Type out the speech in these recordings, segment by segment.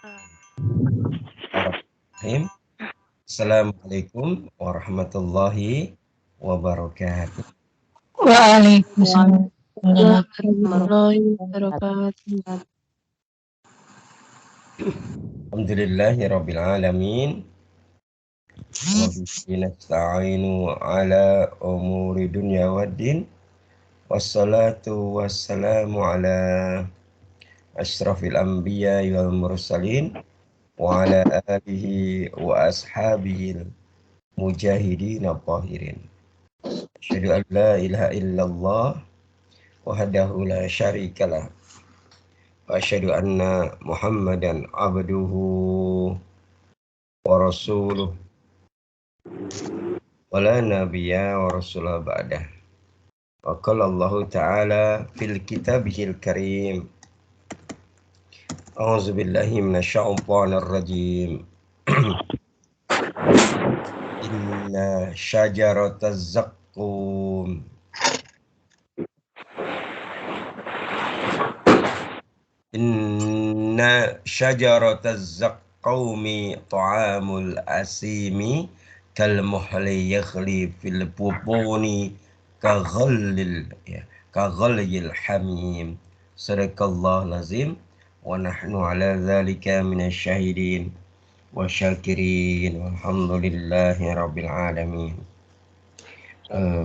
Bismillahirrahmanirrahim. Assalamualaikum warahmatullahi wabarakatuh. Waalaikumsalam warahmatullahi wabarakatuh. Alhamdulillahirabbil alamin. Wa bihi nasta'inu ala umuri dunya waddin. Wassalatu wassalamu ala asyrafil anbiya wal mursalin wa ala alihi wa ashabihi mujahidin tahirin. Asyhadu an la ilaha illallah wahdahu la syarikalah wa asyhadu anna Muhammadan abduhu wa rasuluh wa la nabiyya wa rasulah ba'dah. Wa qala Allah ta'ala fil kitabihil karim. A'udzu billahi minasyaitonir rajim. Inna syajarataz zaqqum Inna syajarataz zaqqumi ta'amul asimi kal muhli yaghli fil bubuni kaghallil hamim. Sadaqallahul azim wa nahnu ala dzalika minasyahidin wa syakirin walhamdulillahi rabbil alamin.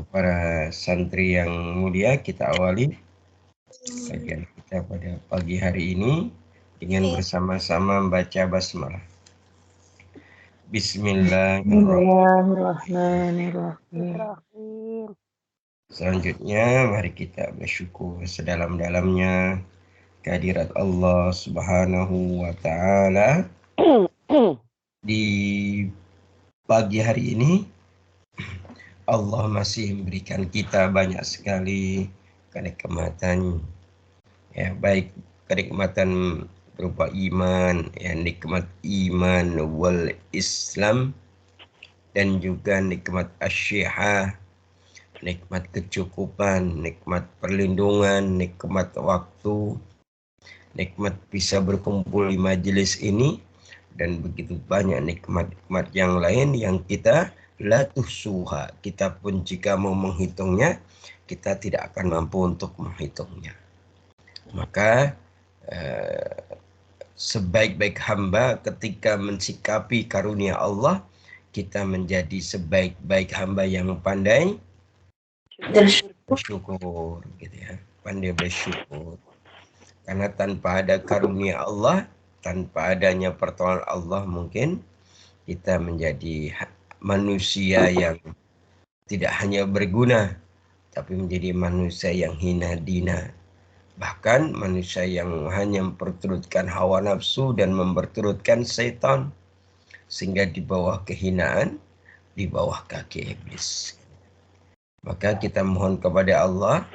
Para santri yang mulia, kita awali kajian kita pada pagi hari ini dengan bersama-sama membaca basmalah. Bismillahirrahmanirrahim. Selanjutnya mari kita bersyukur sedalam-dalamnya kehadirat Allah Subhanahu wa taala di pagi hari ini. Allah masih memberikan kita banyak sekali kenikmatan, ya, baik kenikmatan berupa iman, ya, nikmat iman wal Islam, dan juga nikmat asyihah, nikmat kecukupan, nikmat perlindungan, nikmat waktu, nikmat bisa berkumpul di majelis ini, dan begitu banyak nikmat-nikmat yang lain yang kita la tuhsuha. Kita pun jika mau menghitungnya, kita tidak akan mampu untuk menghitungnya. Maka sebaik-baik hamba ketika mensikapi karunia Allah, kita menjadi sebaik-baik hamba yang pandai bersyukur, gitu ya, pandai bersyukur. Karena tanpa ada karunia Allah, tanpa adanya pertolongan Allah, mungkin kita menjadi manusia yang tidak hanya berguna, tapi menjadi manusia yang hina dina. Bahkan manusia yang hanya memperturutkan hawa nafsu dan memperturutkan setan, sehingga di bawah kehinaan, di bawah kaki iblis. Maka kita mohon kepada Allah,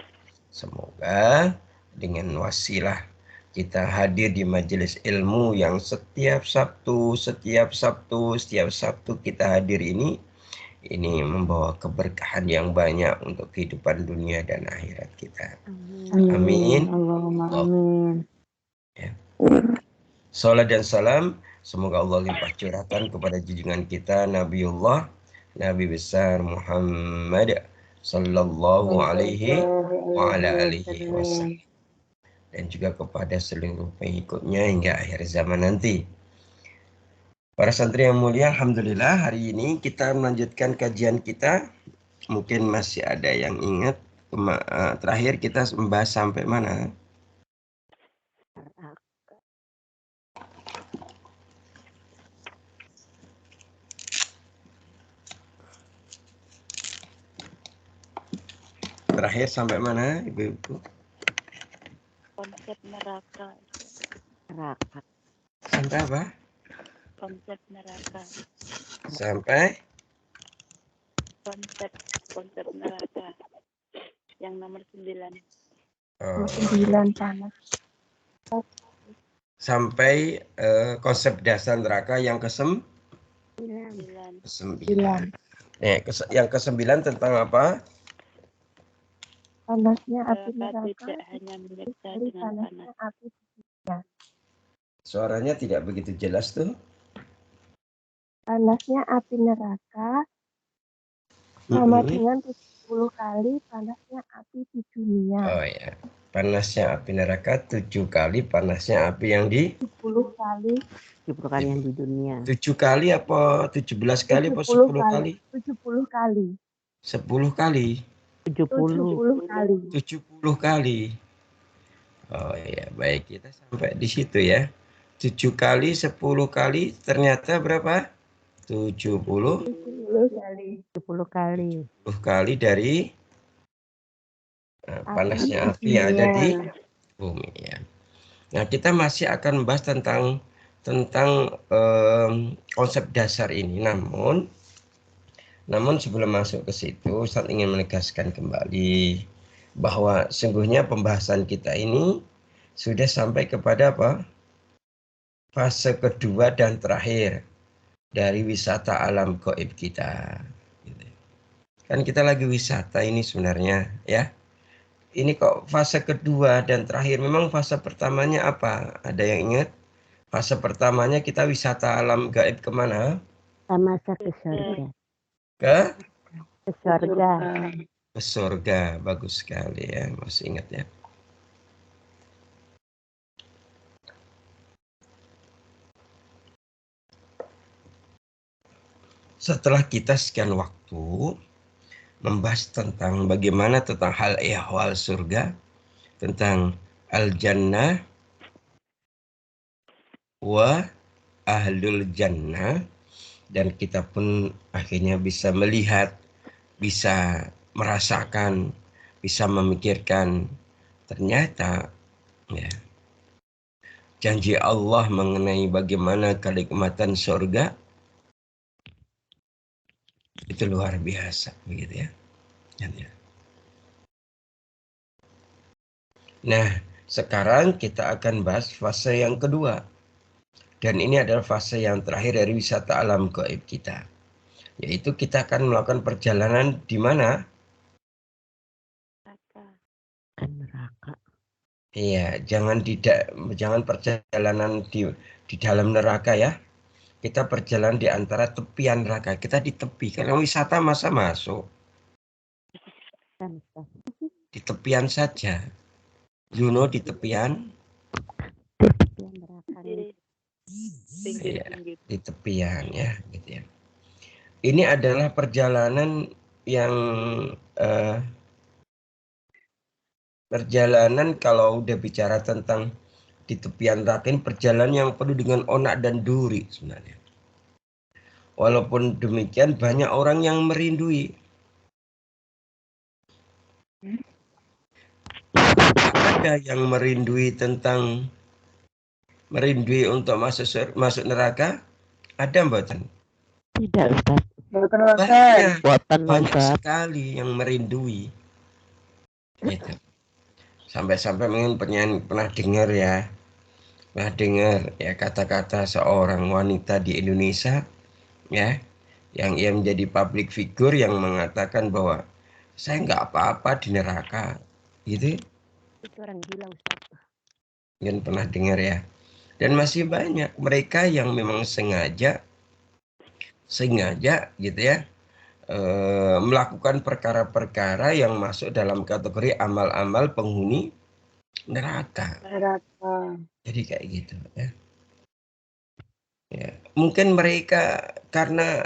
semoga dengan wasilah kita hadir di majelis ilmu yang setiap Sabtu kita hadir ini membawa keberkahan yang banyak untuk kehidupan dunia dan akhirat kita. Amin. Allahumma amin. Ya. Salat dan salam semoga Allah limpah curahkan kepada junjungan kita Nabiullah Nabi besar Muhammad sallallahu alaihi wa ala alihi wasallam, dan juga kepada seluruh pengikutnya hingga akhir zaman nanti. Para santri yang mulia, alhamdulillah hari ini kita melanjutkan kajian kita. Mungkin masih ada yang ingat terakhir kita membahas sampai mana? Terakhir sampai mana, Ibu-ibu? Konsep neraka. Sampai apa? Konsep neraka. Sampai konsep neraka. Yang nomor 9. 9 panas. Sampai konsep dasar neraka yang ke-9. Yang ke-9 tentang apa? Panasnya api Neraka neraka tidak hanya menyiksa dengan panas. api. Suaranya tidak begitu jelas tuh. Panasnya api neraka sama dengan 70 kali panasnya api di dunia. Oh ya, panasnya api neraka 7 kali panasnya api yang di 70 kali. 70 kali yang di dunia. 7 kali apa 17 kali apa 70 10 kali? 70 kali. 10 kali. 70 kali. 70 kali. Oh ya, baik, kita sampai di situ ya. 7 kali, 10 kali, ternyata berapa? 70 kali. 70 kali. 10 kali dari panasnya api yang ada di bumi ya. Nah, kita masih akan membahas tentang konsep dasar ini. Namun sebelum masuk ke situ, Ustaz ingin menegaskan kembali bahwa sungguhnya pembahasan kita ini sudah sampai kepada apa? Fase kedua dan terakhir dari wisata alam gaib kita. Kan kita lagi wisata ini sebenarnya ya. Ini kok fase kedua dan terakhir. Memang fase pertamanya apa? Ada yang ingat? Fase pertamanya kita wisata alam gaib kemana? Masa ke surga. Ke surga. Ke surga. Bagus sekali ya. Masih ingat ya. Setelah kita sekian waktu membahas tentang bagaimana tentang hal ehwal surga, tentang al-jannah wa ahlul jannah, dan kita pun akhirnya bisa melihat, bisa merasakan, bisa memikirkan ternyata ya, janji Allah mengenai bagaimana kenikmatan surga itu luar biasa begitu ya. Nah, sekarang kita akan bahas fase yang kedua. Dan ini adalah fase yang terakhir dari wisata alam gaib kita. Yaitu kita akan melakukan perjalanan di mana? Neraka. Iya, jangan perjalanan di dalam neraka ya. Kita perjalanan di antara tepian neraka. Kita di tepi. Karena wisata masa masuk. Di tepian saja. Di tepian. Iya, di tepian ya, gitu ya. Ini adalah perjalanan yang perjalanan kalau udah bicara tentang di tepian neraka, perjalanan yang penuh dengan onak dan duri sebenarnya. Walaupun demikian banyak orang yang merindui. Ada yang merindui untuk masuk neraka? Ada mboten? Tidak, Ustaz. Banyak sekali yang merindui. Gitu. Sampai-sampai mungkin pernah dengar ya kata-kata seorang wanita di Indonesia ya, yang ia menjadi public figure yang mengatakan bahwa saya nggak apa-apa di neraka, gitu. Itu orang gila, Ustaz. Mungkin pernah dengar ya. Dan masih banyak mereka yang memang sengaja gitu ya, melakukan perkara-perkara yang masuk dalam kategori amal-amal penghuni neraka. Jadi kayak gitu ya. Ya, mungkin mereka karena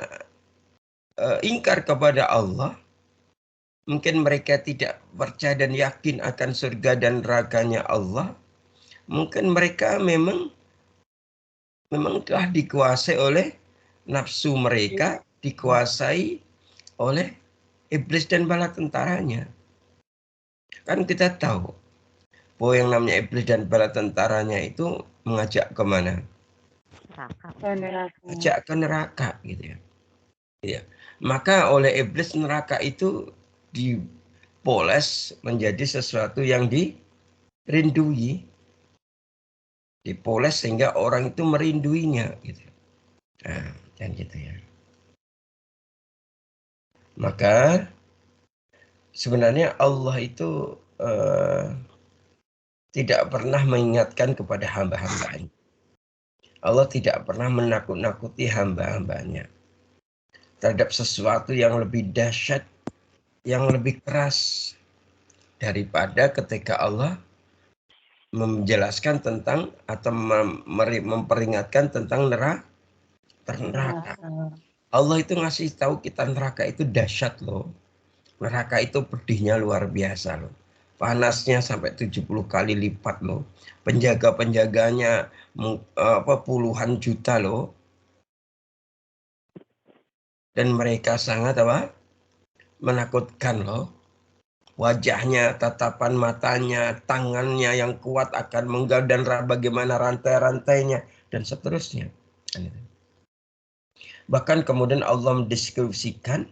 ingkar kepada Allah, mungkin mereka tidak percaya dan yakin akan surga dan nerakanya Allah. Mungkin mereka memang telah dikuasai oleh nafsu mereka, dikuasai oleh iblis dan bala tentaranya. Kan kita tahu bahwa yang namanya iblis dan bala tentaranya itu mengajak kemana? Ajak ke neraka gitu ya. Ya. Maka oleh iblis neraka itu dipoles menjadi sesuatu yang dirindui. Dipoles sehingga orang itu merinduinya gitu. Nah, dan gitu ya. Maka sebenarnya Allah itu tidak pernah mengingatkan kepada hamba-hambanya. Allah tidak pernah menakut-nakuti hamba-hambanya terhadap sesuatu yang lebih dahsyat, yang lebih keras daripada ketika Allah menjelaskan tentang atau memperingatkan tentang neraka. Allah itu ngasih tahu kita neraka itu dahsyat loh. Neraka itu pedihnya luar biasa loh. Panasnya sampai 70 kali lipat loh. Penjaga-penjaganya puluhan juta loh. Dan mereka sangat menakutkan loh. Wajahnya, tatapan matanya, tangannya yang kuat akan menggal dan bagaimana rantai-rantainya dan seterusnya. Bahkan kemudian Allah mendeskripsikan,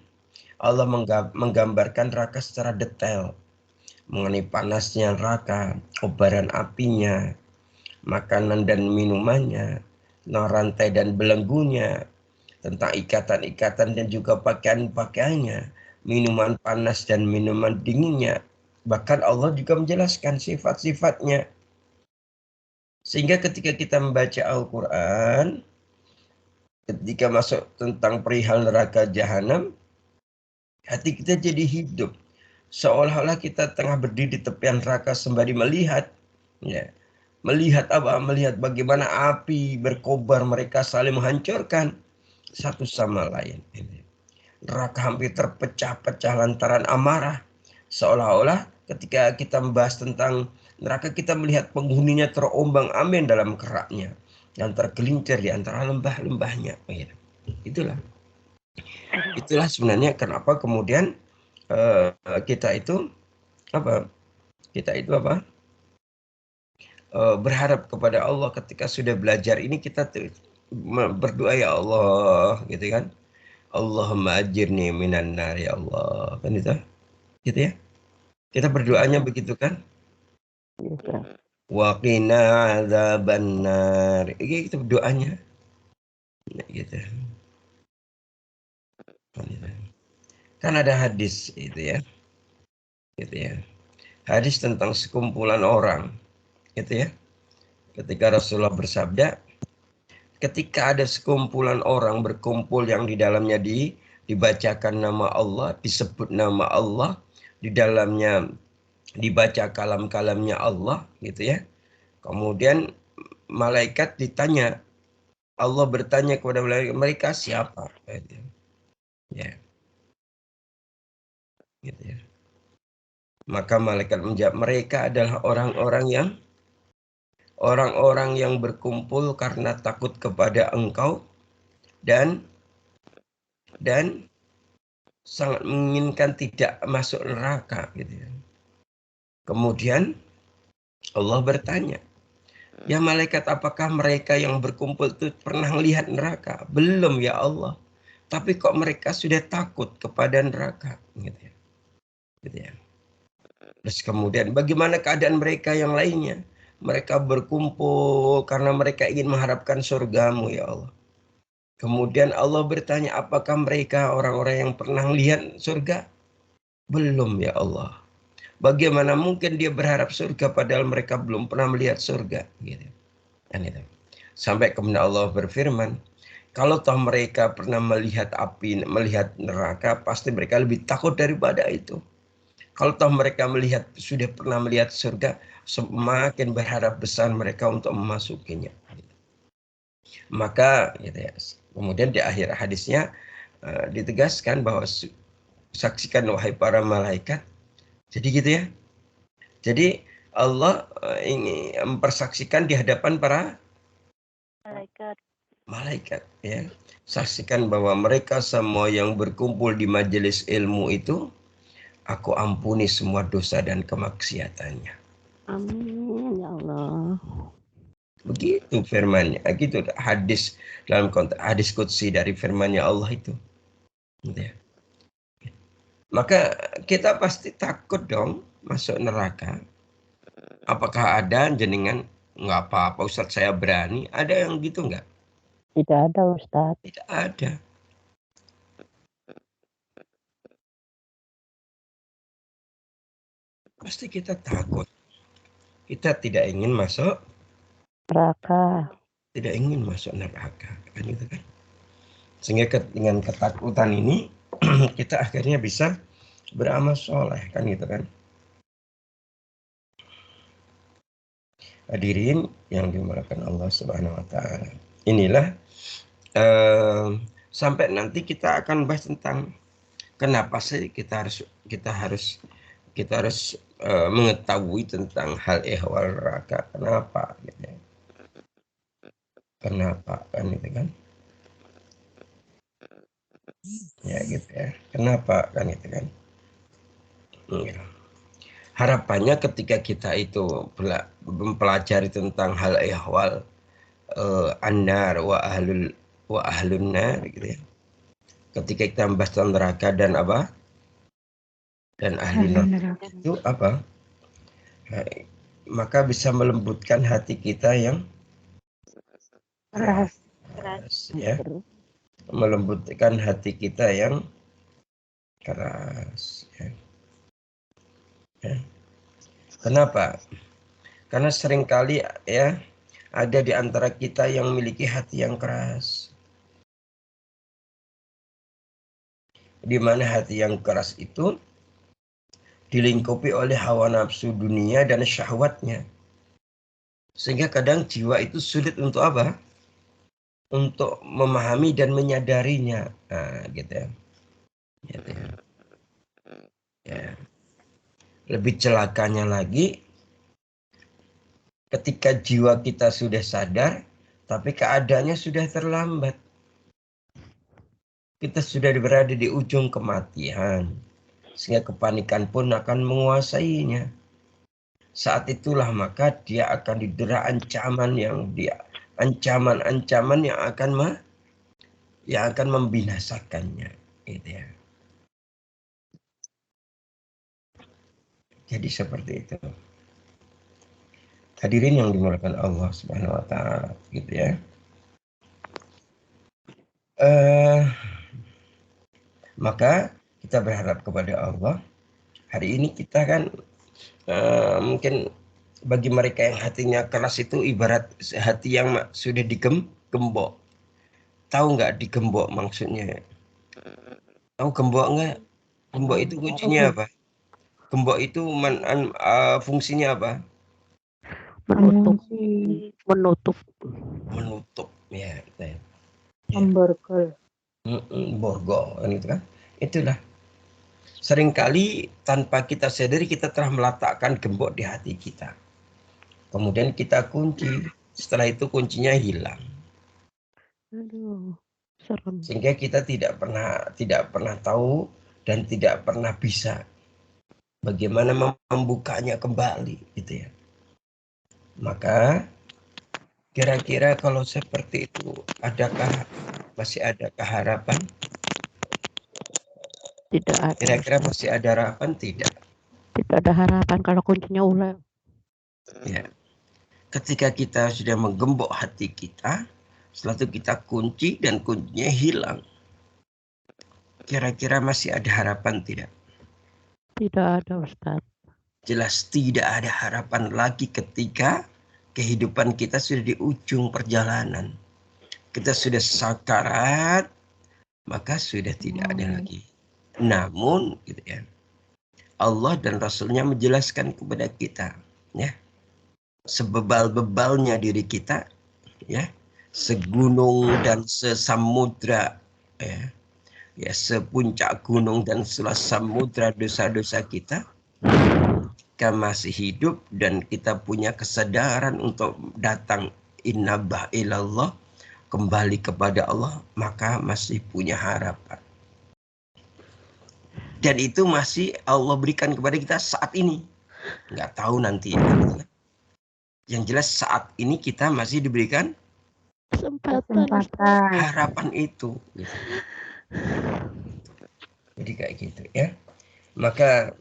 Allah menggambarkan neraka secara detail mengenai panasnya neraka, kobaran apinya, makanan dan minumannya, rantai dan belenggunya, tentang ikatan-ikatan dan juga pakaian-pakaiannya, minuman panas dan minuman dinginnya. Bahkan Allah juga menjelaskan sifat-sifatnya. Sehingga ketika kita membaca Al-Quran, ketika masuk tentang perihal neraka jahanam, hati kita jadi hidup. Seolah-olah kita tengah berdiri di tepian neraka sembari melihat. Ya. Melihat apa? Melihat bagaimana api berkobar, mereka saling menghancurkan satu sama lain. Neraka hampir terpecah-pecah lantaran amarah. Seolah-olah ketika kita membahas tentang neraka, kita melihat penghuninya terombang-ambing dalam keraknya dan tergelincir di antara lembah-lembahnya. Itulah sebenarnya kenapa kemudian kita itu berharap kepada Allah ketika sudah belajar ini, kita berdoa ya Allah, gitu kan. Allahumma ajirni minan nar ya Allah. Kan itu? Gitu ya. Kita berdoanya begitu kan? Wa qina adzabannar. Itu berdoanya. Nah, gitu. Kan ada hadis itu ya. Gitu ya. Hadis tentang sekumpulan orang. Gitu ya. Ketika Rasulullah bersabda, ketika ada sekumpulan orang berkumpul yang di dalamnya dibacakan nama Allah, disebut nama Allah, di dalamnya dibaca kalam-kalamnya Allah, gitu ya. Kemudian malaikat ditanya, Allah bertanya kepada mereka siapa? Gitu ya. Gitu ya. Maka malaikat menjawab, mereka adalah orang-orang yang berkumpul karena takut kepada engkau dan sangat menginginkan tidak masuk neraka, gitu ya. Kemudian Allah bertanya, ya malaikat, apakah mereka yang berkumpul itu pernah melihat neraka? Belum ya Allah. Tapi kok mereka sudah takut kepada neraka? Gitu ya. Gitu ya. Terus kemudian bagaimana keadaan mereka yang lainnya? Mereka berkumpul karena mereka ingin mengharapkan surgamu ya Allah. Kemudian Allah bertanya, apakah mereka orang-orang yang pernah melihat surga? Belum ya Allah. Bagaimana mungkin dia berharap surga padahal mereka belum pernah melihat surga? Gitu. Dan itu. Sampai kemudian Allah berfirman, kalau toh mereka pernah melihat api, melihat neraka, pasti mereka lebih takut daripada itu. Kalau toh mereka sudah pernah melihat surga, semakin berharap besar mereka untuk memasukinya. Maka gitu ya, kemudian di akhir hadisnya ditegaskan bahwa saksikan wahai para malaikat. Jadi gitu ya. Jadi Allah ingin mempersaksikan di hadapan para malaikat ya. Saksikan bahwa mereka semua yang berkumpul di majelis ilmu itu, aku ampuni semua dosa dan kemaksiatannya. Amin ya Allah. Begitu firman-Nya. Gitu hadis dalam konteks hadis qudsi dari firman-Nya Allah itu. Gitu ya. Maka kita pasti takut dong masuk neraka. Apakah ada jenengan nggak apa-apa Ustadz, saya berani? Ada yang gitu nggak? Tidak ada Ustadz. Tidak ada. Pasti kita takut. Kita tidak ingin masuk Neraka. tidak ingin masuk neraka, kan gitu kan. Sehingga dengan ketakutan ini kita akhirnya bisa beramal soleh, kan gitu kan. Hadirin yang dimuliakan Allah Subhanahu wa taala. Inilah sampai nanti kita akan bahas tentang kenapa sih kita harus mengetahui tentang hal ehwal neraka. Kenapa gitu ya. Kenapa kan gitu kan? Ya gitu ya. Kenapa kan gitu kan? Ya. Harapannya ketika kita itu mempelajari tentang hal ehwal an-nar wa ahlun nar gitu ya. Ketika kita membahas tentang neraka dan apa? Dan ahli neraka itu apa? Maka bisa melembutkan hati kita yang keras ya. Melembutkan hati kita yang keras ya. Ya. Kenapa? Karena seringkali ya ada di antara kita yang memiliki hati yang keras. Di mana hati yang keras itu dilingkupi oleh hawa nafsu dunia dan syahwatnya. Sehingga kadang jiwa itu sulit untuk apa? Untuk memahami dan menyadarinya. Nah, gitu ya. Gitu ya. Ya. Lebih celakanya lagi, ketika jiwa kita sudah sadar, tapi keadaannya sudah terlambat. Kita sudah berada di ujung kematian. Sehingga kepanikan pun akan menguasainya. Saat itulah maka dia akan didera ancaman yang akan membinasakannya, gitu ya. Jadi seperti itu. Hadirin yang dimuliakan Allah Subhanahu wa taala, gitu ya. Maka kita berharap kepada Allah. Hari ini kita kan mungkin bagi mereka yang hatinya keras itu ibarat hati yang sudah digembok. Tahu nggak digembok maksudnya? Tahu gembok nggak? Gembok itu kuncinya apa? Gembok itu fungsinya apa? Menutup ya. Memborgol. Borgol kan itu kan. Itulah. Seringkali tanpa kita sadari kita telah meletakkan gembok di hati kita. Kemudian kita kunci. Setelah itu kuncinya hilang. Aduh, serem. Sehingga kita tidak pernah tahu dan tidak pernah bisa bagaimana membukanya kembali, gitu ya. Maka kira-kira kalau seperti itu, masih adakah harapan? Tidak ada. Kira-kira masih ada harapan? Tidak. Tidak ada harapan kalau kuncinya ular. Ya. Ketika kita sudah menggembok hati kita, setelah itu kita kunci dan kuncinya hilang. Kira-kira masih ada harapan tidak? Tidak ada, Ustaz. Jelas tidak ada harapan lagi ketika kehidupan kita sudah di ujung perjalanan. Kita sudah sakarat, maka sudah tidak ada lagi. Namun, gitu ya, Allah dan Rasulnya menjelaskan kepada kita, ya, sebebal-bebalnya diri kita, ya, segunung dan sesamudra, ya, sepuncak gunung dan sesamudra dosa-dosa kita, kita masih hidup dan kita punya kesadaran untuk datang innabah ilallah, kembali kepada Allah, maka masih punya harapan. Dan itu masih Allah berikan kepada kita saat ini. Nggak tahu nanti. Yang jelas saat ini kita masih diberikan Kesempatan. harapan itu. Gitu. Jadi kayak gitu ya. Maka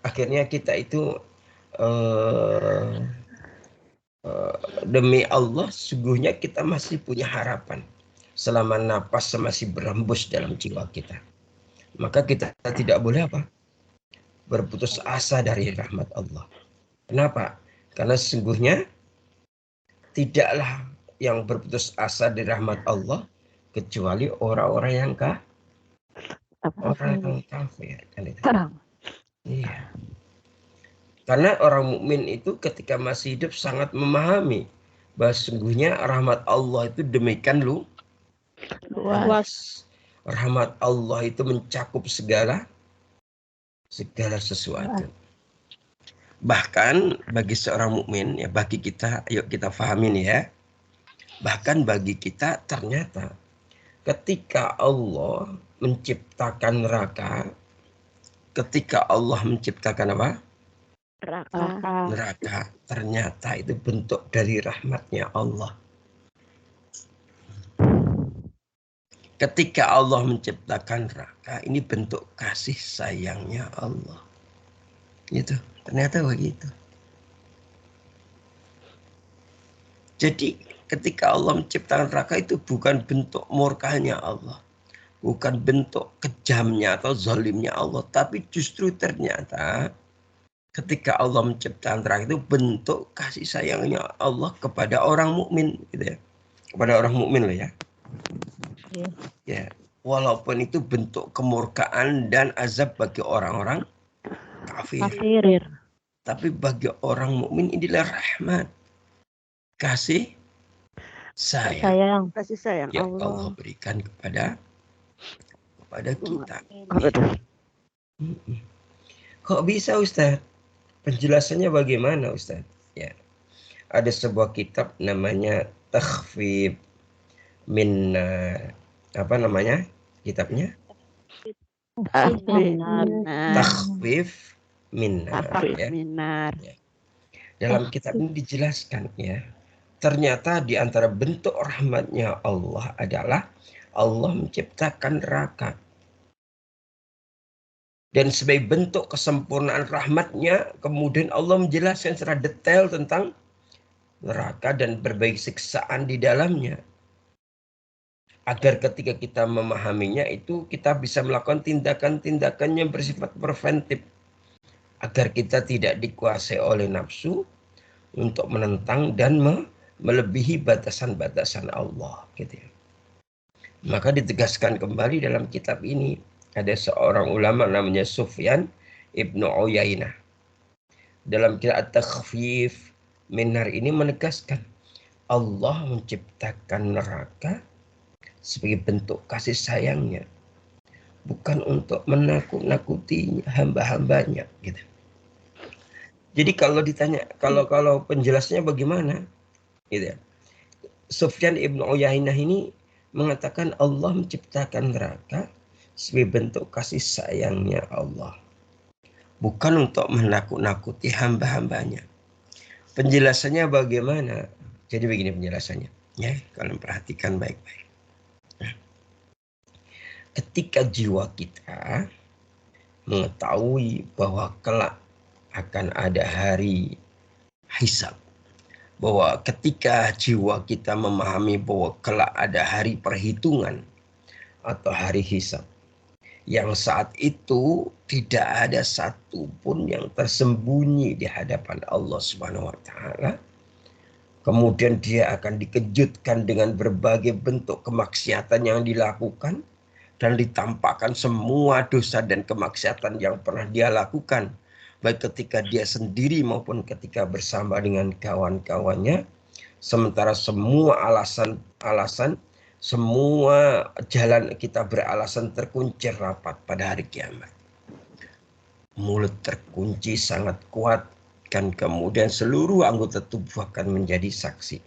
akhirnya kita itu demi Allah sungguhnya kita masih punya harapan. Selama napas masih berembus dalam jiwa kita. Maka kita tidak boleh apa? Berputus asa dari rahmat Allah. Kenapa? Karena sesungguhnya tidaklah yang berputus asa dari rahmat Allah kecuali orang-orang yang orang yang kafir. Kan itu. Iya. Karena orang mukmin itu ketika masih hidup sangat memahami bahwa sungguhnya rahmat Allah itu demikian luas. Rahmat Allah itu mencakup segala sesuatu. Bahkan bagi seorang mukmin, ya bagi kita, yuk kita fahamin ya. Bahkan bagi kita ternyata ketika Allah menciptakan neraka, ketika Allah menciptakan apa? Neraka, ternyata itu bentuk dari rahmatnya Allah. Ketika Allah menciptakan neraka, ini bentuk kasih sayangnya Allah. Gitu, ternyata begitu. Jadi ketika Allah menciptakan neraka itu bukan bentuk murkanya Allah. Bukan bentuk kejamnya atau zalimnya Allah. Tapi justru ternyata ketika Allah menciptakan neraka itu bentuk kasih sayangnya Allah kepada orang mukmin, gitu ya. Kepada orang mukmin loh ya. Ya, walaupun itu bentuk kemurkaan dan azab bagi orang-orang kafir. Tapi bagi orang mukmin inilah rahmat, kasih sayang yang Allah berikan kepada kita. Kok bisa Ustaz? Penjelasannya bagaimana Ustaz? Ya, ada sebuah kitab namanya Takhfif min apa namanya kitabnya? Takhfif Minar. Ya. Dalam kitab ini dijelaskan ya, ternyata di antara bentuk rahmatnya Allah adalah Allah menciptakan neraka. Dan sebagai bentuk kesempurnaan rahmatnya, kemudian Allah menjelaskan secara detail tentang neraka dan berbagai siksaan di dalamnya. Agar ketika kita memahaminya itu kita bisa melakukan tindakan-tindakan yang bersifat preventif. Agar kita tidak dikuasai oleh nafsu untuk menentang dan melebihi batasan-batasan Allah. Gitu ya. Maka ditegaskan kembali dalam kitab ini. Ada seorang ulama namanya Sufyan Ibnu Uyainah. Dalam kitab Takhfif Minar ini menegaskan Allah menciptakan neraka sebagai bentuk kasih sayangnya. Bukan untuk menakut-nakuti hamba-hambanya. Gitu. Jadi kalau ditanya, kalau penjelasannya bagaimana? Gitu ya. Sufyan Ibnu Uyainah ini mengatakan Allah menciptakan neraka sebagai bentuk kasih sayangnya Allah. Bukan untuk menakut-nakuti hamba-hambanya. Penjelasannya bagaimana? Jadi begini penjelasannya. Ya, kalian perhatikan baik-baik. Ketika jiwa kita mengetahui bahwa kelak akan ada hari hisab. Bahwa ketika jiwa kita memahami bahwa kelak ada hari perhitungan atau hari hisab. Yang saat itu tidak ada satupun yang tersembunyi di hadapan Allah Subhanahu wa Ta'ala. Kemudian dia akan dikejutkan dengan berbagai bentuk kemaksiatan yang dilakukan. Dan ditampakkan semua dosa dan kemaksiatan yang pernah dia lakukan. Baik ketika dia sendiri maupun ketika bersama dengan kawan-kawannya. Sementara semua alasan semua jalan kita beralasan terkunci rapat pada hari kiamat. Mulut terkunci sangat kuat dan kemudian seluruh anggota tubuh akan menjadi saksi.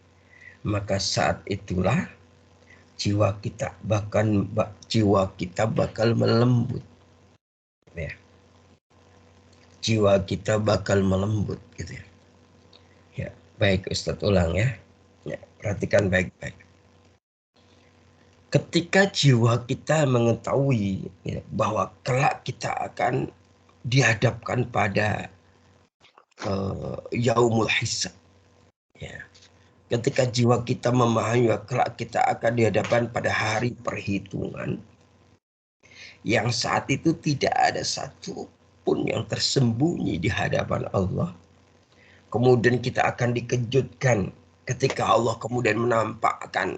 Maka saat itulah jiwa kita bakal melembut. Ya. Jiwa kita bakal melembut gitu ya. Ya, baik Ustadz ulang ya. Ya, perhatikan baik-baik. Ketika jiwa kita mengetahui ya, bahwa kelak kita akan dihadapkan pada yaumul hisab. Ya. Ketika jiwa kita memahami bahwa kelak kita akan dihadapkan pada hari perhitungan. Yang saat itu tidak ada satu pun yang tersembunyi di hadapan Allah. Kemudian kita akan dikejutkan Ketika Allah kemudian menampakkan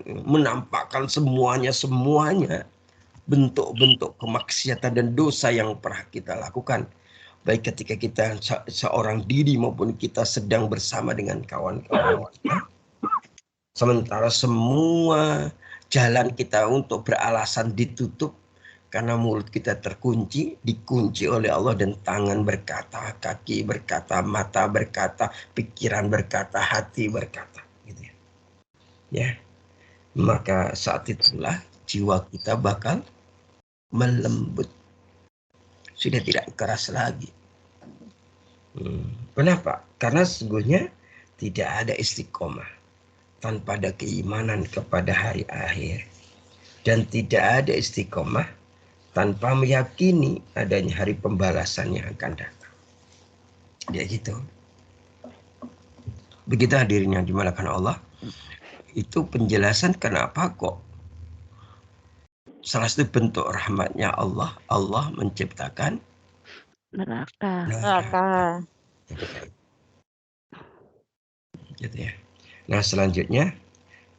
semuanya bentuk-bentuk kemaksiatan dan dosa yang pernah kita lakukan, baik ketika kita seorang diri maupun kita sedang bersama dengan kawan-kawan kita, sementara semua jalan kita untuk beralasan ditutup karena mulut kita dikunci oleh Allah, dan tangan berkata, kaki berkata, mata berkata, pikiran berkata, hati berkata, gitu ya. Ya, maka saat itulah jiwa kita bakal melembut, sudah tidak keras lagi. Kenapa? Karena sesungguhnya tidak ada istiqomah tanpa ada keimanan kepada hari akhir, dan tidak ada istiqomah tanpa meyakini adanya hari pembalasan yang akan datang. Ya gitu. Begitu hadirin yang dimulakan Allah. Itu penjelasan kenapa kok salah satu bentuk rahmatnya Allah menciptakan neraka. Gitu ya. Nah, selanjutnya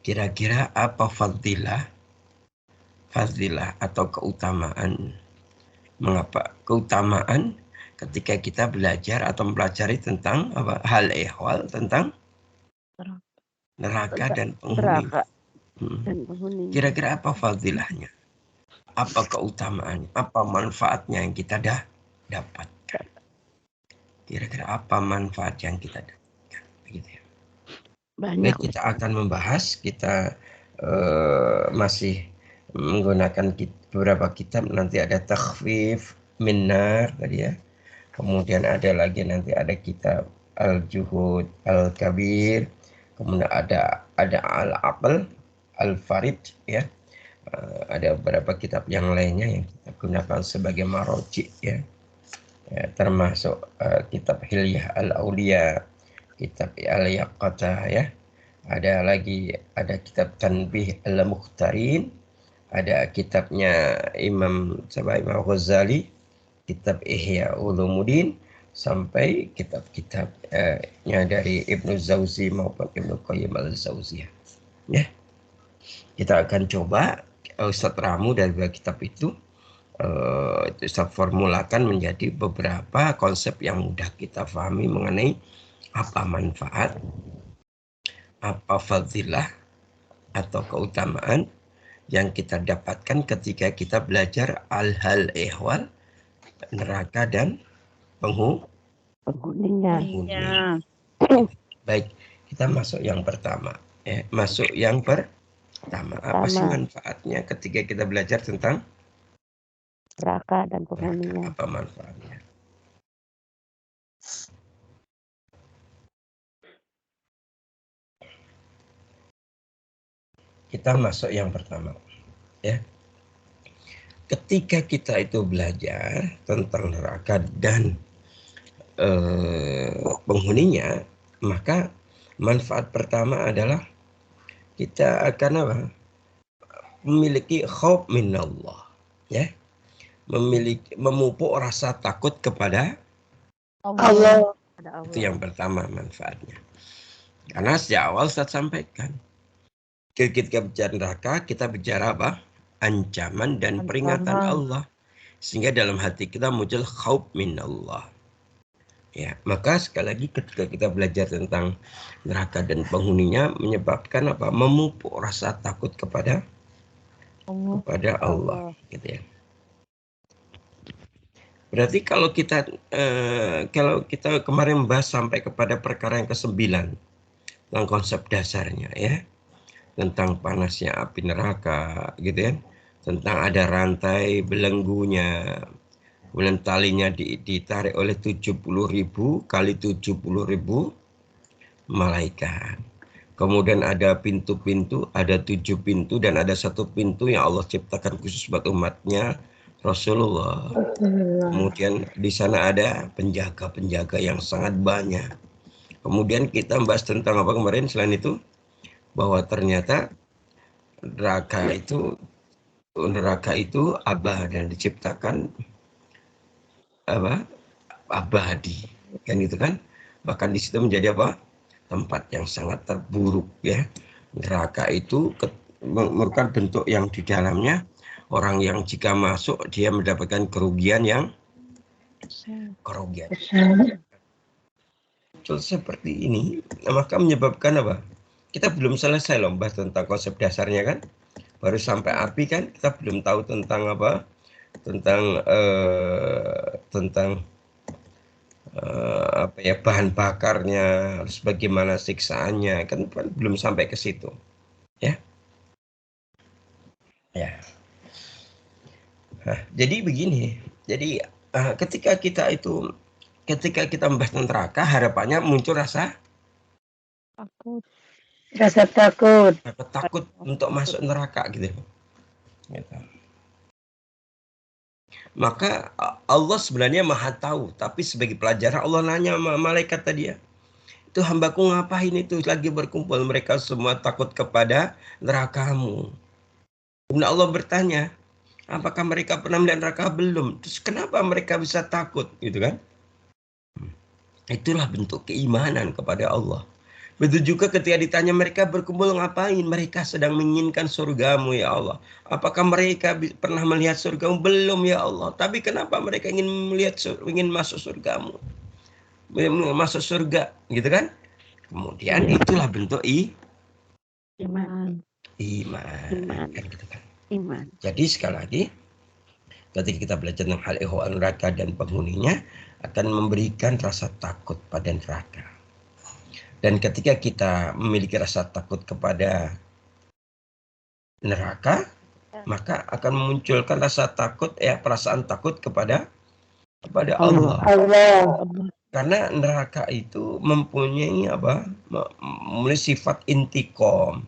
kira-kira apa fadilah atau keutamaan? Mengapa keutamaan ketika kita belajar atau mempelajari tentang hal ehwal tentang neraka dan penghuni. Kira-kira apa fadilahnya? Apa keutamaannya? Apa manfaatnya yang kita dapatkan? Kira-kira apa manfaat yang kita dapatkan? Begitu ya. Baik, kita akan membahas. Kita masih menggunakan beberapa kitab. Nanti ada Takhfif Minnar tadi ya. Kemudian ada lagi nanti ada kitab Al-Juhud Al-Kabir. Kemudian ada Al-Aql Al-Farid ya. Ada beberapa kitab yang lainnya yang kita gunakan sebagai maroji ya. Termasuk kitab Hilyah Al-Auliya, kitab Al-Yaqatah ya. Ada kitab Tanbih Al-Mukhtarin, ada kitabnya Imam Ghazali, kitab Ihya Ulumuddin, sampai kitab-kitabnya dari Ibnu Jauzi maupun Ibnu Qayyim Al-Jauziyah. Ya. Kita akan coba Ustaz ramu dari kitab itu Ustaz formulakan menjadi beberapa konsep yang mudah kita pahami mengenai apa manfaat, apa fadilah atau keutamaan yang kita dapatkan ketika kita belajar al-hal ehwal neraka dan penghuninya. Baik, kita masuk yang pertama. Apa sih manfaatnya ketika kita belajar tentang neraka dan penghuninya? Apa manfaatnya? Kita masuk yang pertama, ya. Ketika kita itu belajar tentang neraka dan penghuninya, maka manfaat pertama adalah kita akan memiliki khauf minallah, ya. Memupuk rasa takut kepada Allah. Itu yang pertama manfaatnya. Karena sejak awal saya sampaikan, ketika bicara neraka, kita bicara apa? Ancaman dan peringatan Allah. Sehingga dalam hati kita muncul khauf minallah. Ya, maka sekali lagi ketika kita belajar tentang neraka dan penghuninya, menyebabkan apa? Memupuk rasa takut kepada Allah, gitu ya. Berarti kalau kita kemarin membahas sampai kepada perkara yang ke-9 tentang konsep dasarnya ya, tentang panasnya api neraka, gitu ya, tentang ada rantai belenggunya, kemudian talinya ditarik oleh 70.000 kali 70.000 malaikat. Kemudian ada pintu-pintu, ada 7 pintu dan ada 1 pintu yang Allah ciptakan khusus buat umatnya Rasulullah. Kemudian di sana ada penjaga-penjaga yang sangat banyak. Kemudian kita bahas tentang apa kemarin selain itu? Bahwa ternyata neraka itu abadi dan diciptakan abadi. Kan gitu kan? Bahkan di situ menjadi apa? tempat yang sangat terburuk ya. Neraka itu merupakan bentuk yang di dalamnya orang yang jika masuk dia mendapatkan kerugian yang muncul seperti ini, maka menyebabkan apa? Kita belum selesai loh bahas tentang konsep dasarnya kan, baru sampai api kan, kita belum tahu tentang apa, tentang apa ya, bahan bakarnya, harus bagaimana siksaannya, kan belum sampai ke situ ya. Ya. Nah, jadi begini, jadi ketika kita membahas tentang neraka, harapannya muncul rasa takut untuk masuk neraka gitu. Maka Allah sebenarnya maha tahu, tapi sebagai pelajaran Allah nanya sama malaikat tadi ya, itu hambaku ngapain itu lagi berkumpul, mereka semua takut kepada nerakamu. Kemudian Allah bertanya, apakah mereka pernah melihat neraka? Belum. Terus kenapa mereka bisa takut gitu kan? Itulah bentuk keimanan kepada Allah. Begitu juga ketika ditanya mereka berkumpul ngapain, mereka sedang menginginkan surgamu ya Allah. Apakah mereka pernah melihat surgamu? Belum ya Allah. Tapi kenapa mereka ingin masuk surgamu, masuk surga gitu kan? Kemudian itulah bentuk iman. Kan gitu kan. Iman. Jadi sekali lagi, ketika kita belajar tentang hal ihwal neraka dan penghuninya, akan memberikan rasa takut pada neraka. Dan ketika kita memiliki rasa takut kepada neraka, maka akan memunculkan rasa takut, perasaan takut kepada Allah. Karena neraka itu mempunyai mempunyai sifat intiqom.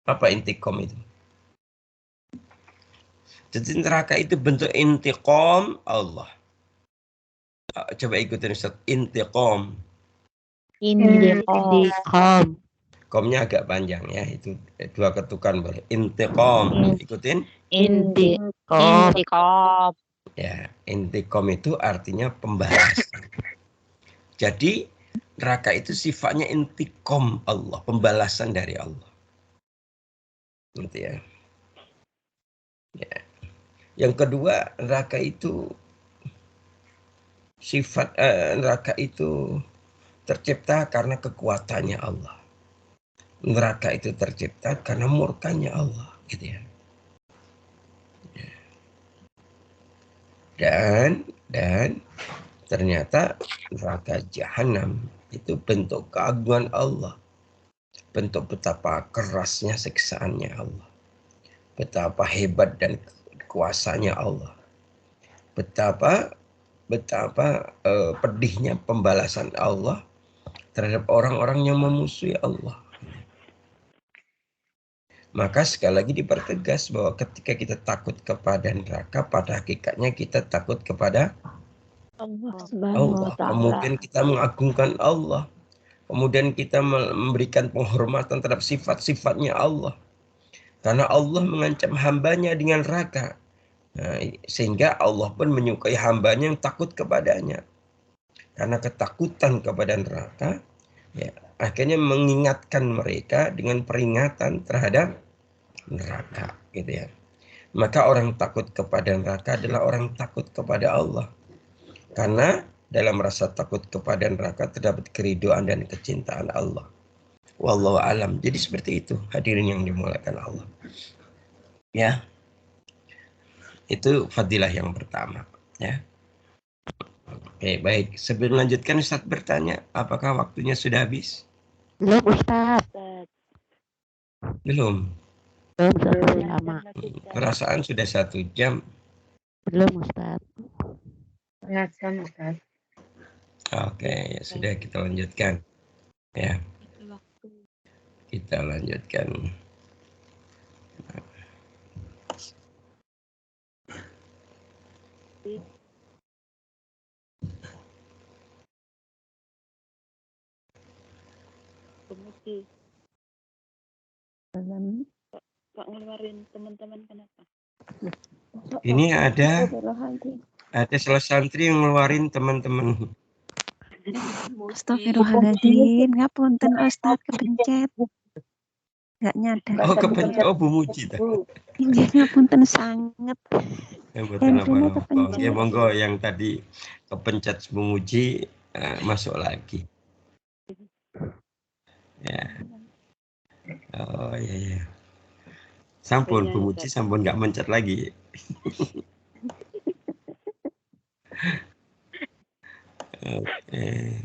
Apa intiqom itu? Jadi neraka itu bentuk intiqom Allah. Coba ikutin Ustaz, intiqom. Intiqom. Komnya agak panjang ya, itu 2 ketukan boleh. Intiqom, ikutin. Intiqom. Ya, intiqom itu artinya pembalasan. Jadi neraka itu sifatnya intiqom Allah, pembalasan dari Allah. Gitu ya. Ya. Yang kedua, neraka itu neraka itu tercipta karena kekuatannya Allah. Neraka itu tercipta karena murkanya Allah, gitu ya. Dan ternyata neraka jahanam itu bentuk keagungan Allah. Bentuk betapa kerasnya siksaannya Allah. Betapa hebat dan kuasanya Allah. Betapa pedihnya pembalasan Allah terhadap orang-orang yang memusuhi Allah. Maka sekali lagi dipertegas bahwa ketika kita takut kepada neraka, pada hakikatnya kita takut kepada Allah. Kemudian kita mengagungkan Allah. Kemudian kita memberikan penghormatan terhadap sifat-sifatnya Allah. Karena Allah mengancam hambanya dengan neraka. Nah, sehingga Allah pun menyukai hambanya yang takut kepadanya. Karena ketakutan kepada neraka, ya, akhirnya mengingatkan mereka dengan peringatan terhadap neraka, gitu ya. Maka orang takut kepada neraka adalah orang takut kepada Allah. Karena dalam rasa takut kepada neraka terdapat keriduan dan kecintaan Allah. Wallahu alam. Jadi seperti itu, hadirin yang dimuliakan Allah. Ya. Itu fadilah yang pertama, ya. Oke, baik. Sebelum melanjutkan, Ustaz bertanya, apakah waktunya sudah habis? Belum, Ustaz. Belum. Belum lama. Perasaan sudah 1 jam. Belum, Ustaz. Ustaz. Oke, ya sudah, kita lanjutkan. Ya. Kita lanjutkan. Kemudian Pak ngeluarin teman-teman kenapa? Ini ada salah santri yang ngeluarin teman-teman. Astagfirullahaladzim, ngapunten Ustadz kepencet. Nggak nyadar. Oh, kepencet. Oh, Bu Muji. Injih ngapunten sanget. Betul Handphone apa? kepencet. Ya monggo yang tadi kepencet Bu Muji masuk lagi. Ya. Oh iya. Sampun Bu Muji sampun nggak mencet lagi. Oke.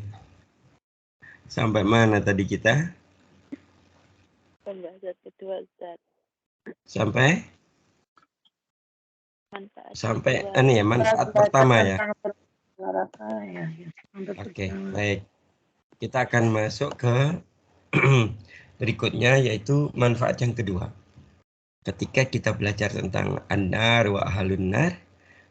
Sampai mana tadi kita? Pembahasan kedua, Ustaz. Sampai Manfaat manfaat pertama ya. Oke, baik. Kita akan masuk ke berikutnya yaitu manfaat yang kedua. Ketika kita belajar tentang an-nar wa ahlun nar,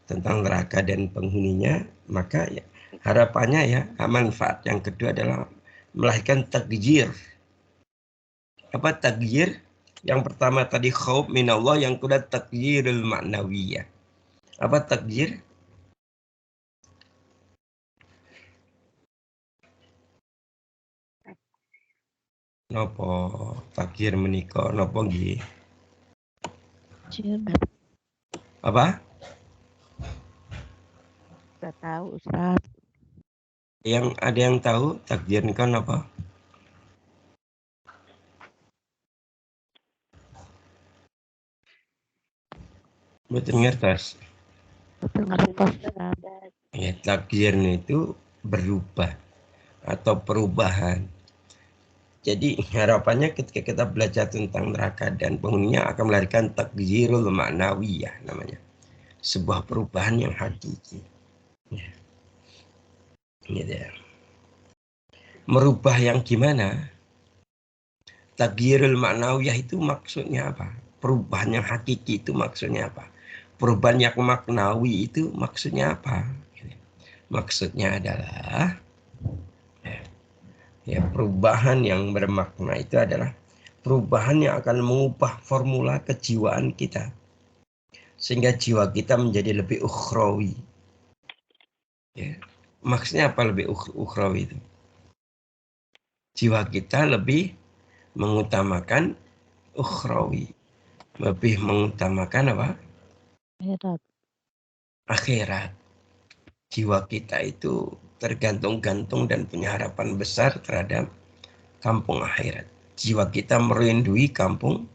tentang neraka dan penghuninya, maka ya, harapannya ya manfaat yang kedua adalah melahirkan takjir. Apa takjir? Yang pertama tadi khauf minallah, yang kedua takjirul ma'nawiyah. Apa takjir? Nopo takjir menika nopo nggih? Apa? Nggak tahu Ustaz. Yang ada yang tahu takjir niku apa? Betul ngertos. Betul ngertos Ustaz. Ya, takjir itu berubah atau perubahan. Jadi harapannya ketika kita belajar tentang neraka dan penghuninya akan melahirkan takjirul ma'nawiyah namanya. Sebuah perubahan yang hakiki. Ya. Gitu ya. Merubah yang gimana? Takjirul ma'nawiyah itu maksudnya apa? Perubahan yang hakiki itu maksudnya apa? Perubahan yang maknawi itu maksudnya apa? Maksudnya adalah ya, perubahan yang bermakna itu adalah perubahan yang akan mengubah formula kejiwaan kita sehingga jiwa kita menjadi lebih ukhrawi. Ya. Maksudnya apa lebih ukhrawi itu? Jiwa kita lebih mengutamakan ukhrawi, lebih mengutamakan apa? Akhirat. Jiwa kita itu tergantung-gantung dan punya harapan besar terhadap kampung akhirat. Jiwa kita merindui kampung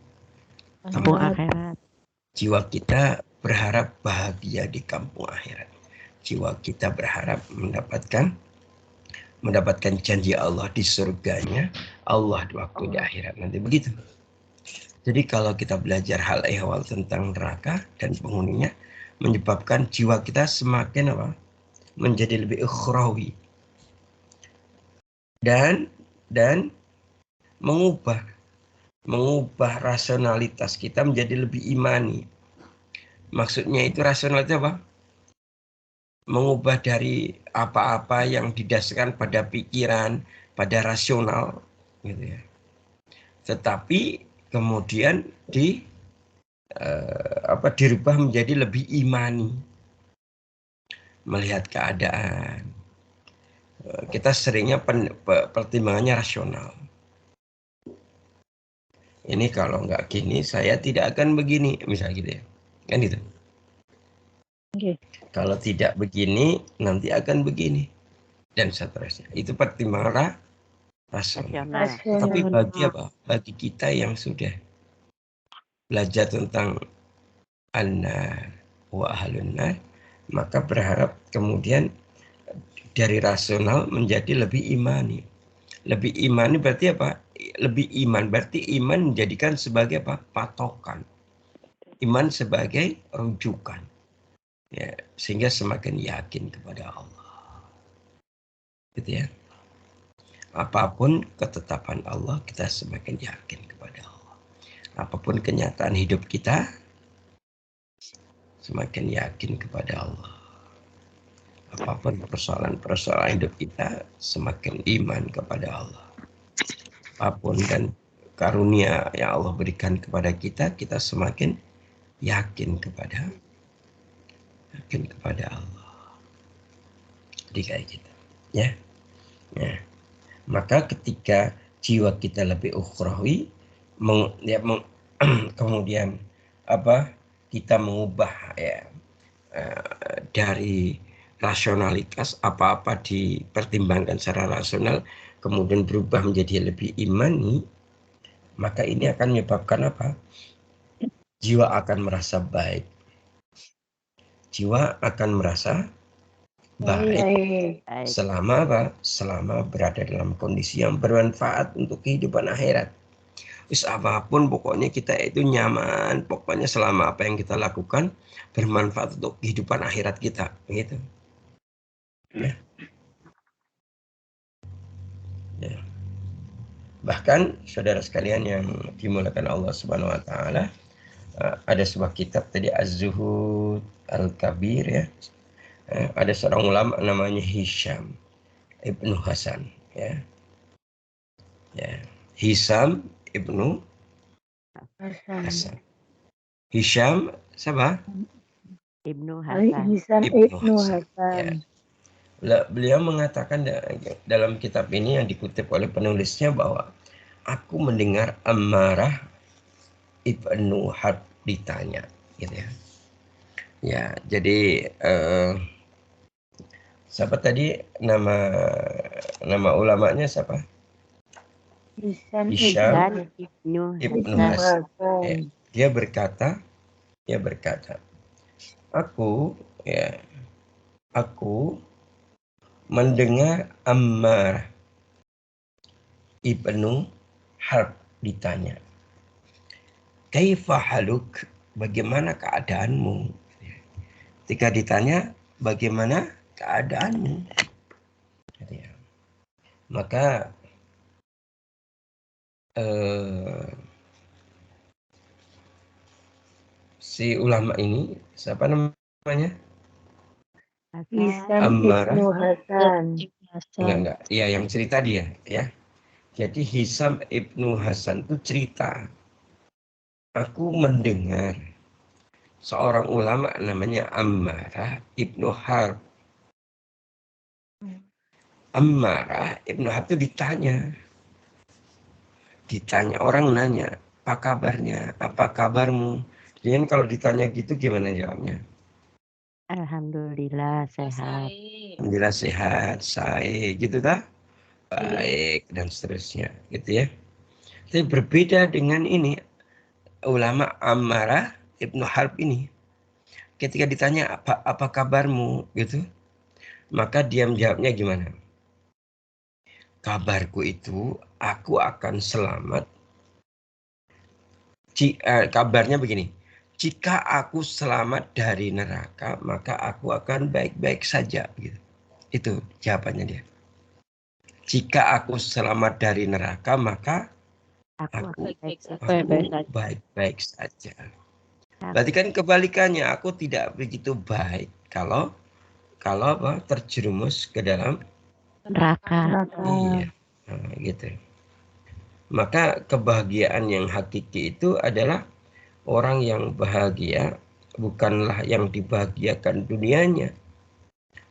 akhirat. Jiwa kita berharap bahagia di kampung akhirat. Jiwa kita berharap mendapatkan janji Allah di surganya Allah di waktu di akhirat nanti, begitu. Jadi kalau kita belajar hal ehwal tentang neraka dan penghuninya, menyebabkan jiwa kita semakin apa? Menjadi lebih ukhrawi dan mengubah rasionalitas kita menjadi lebih imani. Maksudnya itu rasionalitas apa? Mengubah dari apa-apa yang didasarkan pada pikiran, pada rasional, gitu ya. Tetapi kemudian dirubah menjadi lebih imani, melihat keadaan. Kita seringnya pertimbangannya rasional. Ini kalau nggak gini, saya tidak akan begini, misalnya gitu ya, kan gitu. Okay. Kalau tidak begini, nanti akan begini, dan seterusnya. Itu pertimbangan rasional. Tapi bagi apa? Bagi kita yang sudah belajar tentang an-nar wa ahlun nar, maka berharap kemudian dari rasional menjadi lebih imani. Lebih imani berarti apa? Lebih iman berarti iman menjadikan sebagai apa? Patokan. Iman sebagai rujukan. Ya, sehingga semakin yakin kepada Allah. Gitu ya. Apapun ketetapan Allah, kita semakin yakin kepada Allah. Apapun kenyataan hidup kita, semakin yakin kepada Allah. Apapun persoalan hidup kita, semakin iman kepada Allah. Apapun dan karunia yang Allah berikan kepada kita, kita semakin yakin kepada Allah. Jadi kayak gitu, ya. Ya. Maka ketika jiwa kita lebih ukhrawi, kemudian kita mengubah dari rasionalitas apa-apa dipertimbangkan secara rasional, kemudian berubah menjadi lebih imani, maka ini akan menyebabkan jiwa akan merasa baik. Jiwa akan merasa baik. Selama berada dalam kondisi yang bermanfaat untuk kehidupan akhirat. Apapun pokoknya kita itu nyaman, pokoknya selama apa yang kita lakukan bermanfaat untuk kehidupan akhirat kita, gitu. Ya. Bahkan saudara sekalian yang dimuliakan Allah Subhanahu wa taala, ada sebuah kitab tadi Az-Zuhud Al-Kabir, ya. Ada seorang ulama namanya Hisham Ibnu Hasan, ya. Hisham Ibnu Hasan. Hisham siapa? Ibnu Hasan. Ibnu Hasan. Ya. Beliau mengatakan dalam kitab ini yang dikutip oleh penulisnya bahwa aku mendengar Ammarah Ibnu Harb ditanya, gitu ya. Ya, jadi siapa tadi nama ulamanya siapa? Hisham Ibnu Hasan. Dia berkata, aku mendengar Ammarah Ibnu Harb ditanya, kaifa haluk, bagaimana keadaanmu? Ketika ditanya bagaimana keadaanmu, maka si ulama ini siapa namanya? Ammarah Ibnu Hasan. Enggak. Iya, yang cerita dia, ya. Jadi Hisham Ibnu Hasan itu cerita, aku mendengar seorang ulama namanya Ammarah Ibnu Harb. Ammarah Ibnu Harb itu ditanya orang nanya, apa kabarnya, apa kabarmu? Jadi kalau ditanya gitu gimana jawabnya? Alhamdulillah sehat. Alhamdulillah sehat, saya gitu dah, baik dan seterusnya, gitu ya. Tapi berbeda dengan ini ulama Ammarah Ibnu Harb ini, ketika ditanya apa kabarmu gitu, maka dia menjawabnya gimana? Kabarku itu aku akan selamat. Kabarnya begini, jika aku selamat dari neraka, maka aku akan baik-baik saja. Gitu. Itu jawabannya dia. Jika aku selamat dari neraka, maka aku baik-baik saja. Berarti kan kebalikannya, aku tidak begitu baik kalau terjerumus ke dalam neraka. Iya, nah, gitu. Maka kebahagiaan yang hakiki itu adalah orang yang bahagia bukanlah yang dibahagiakan dunianya,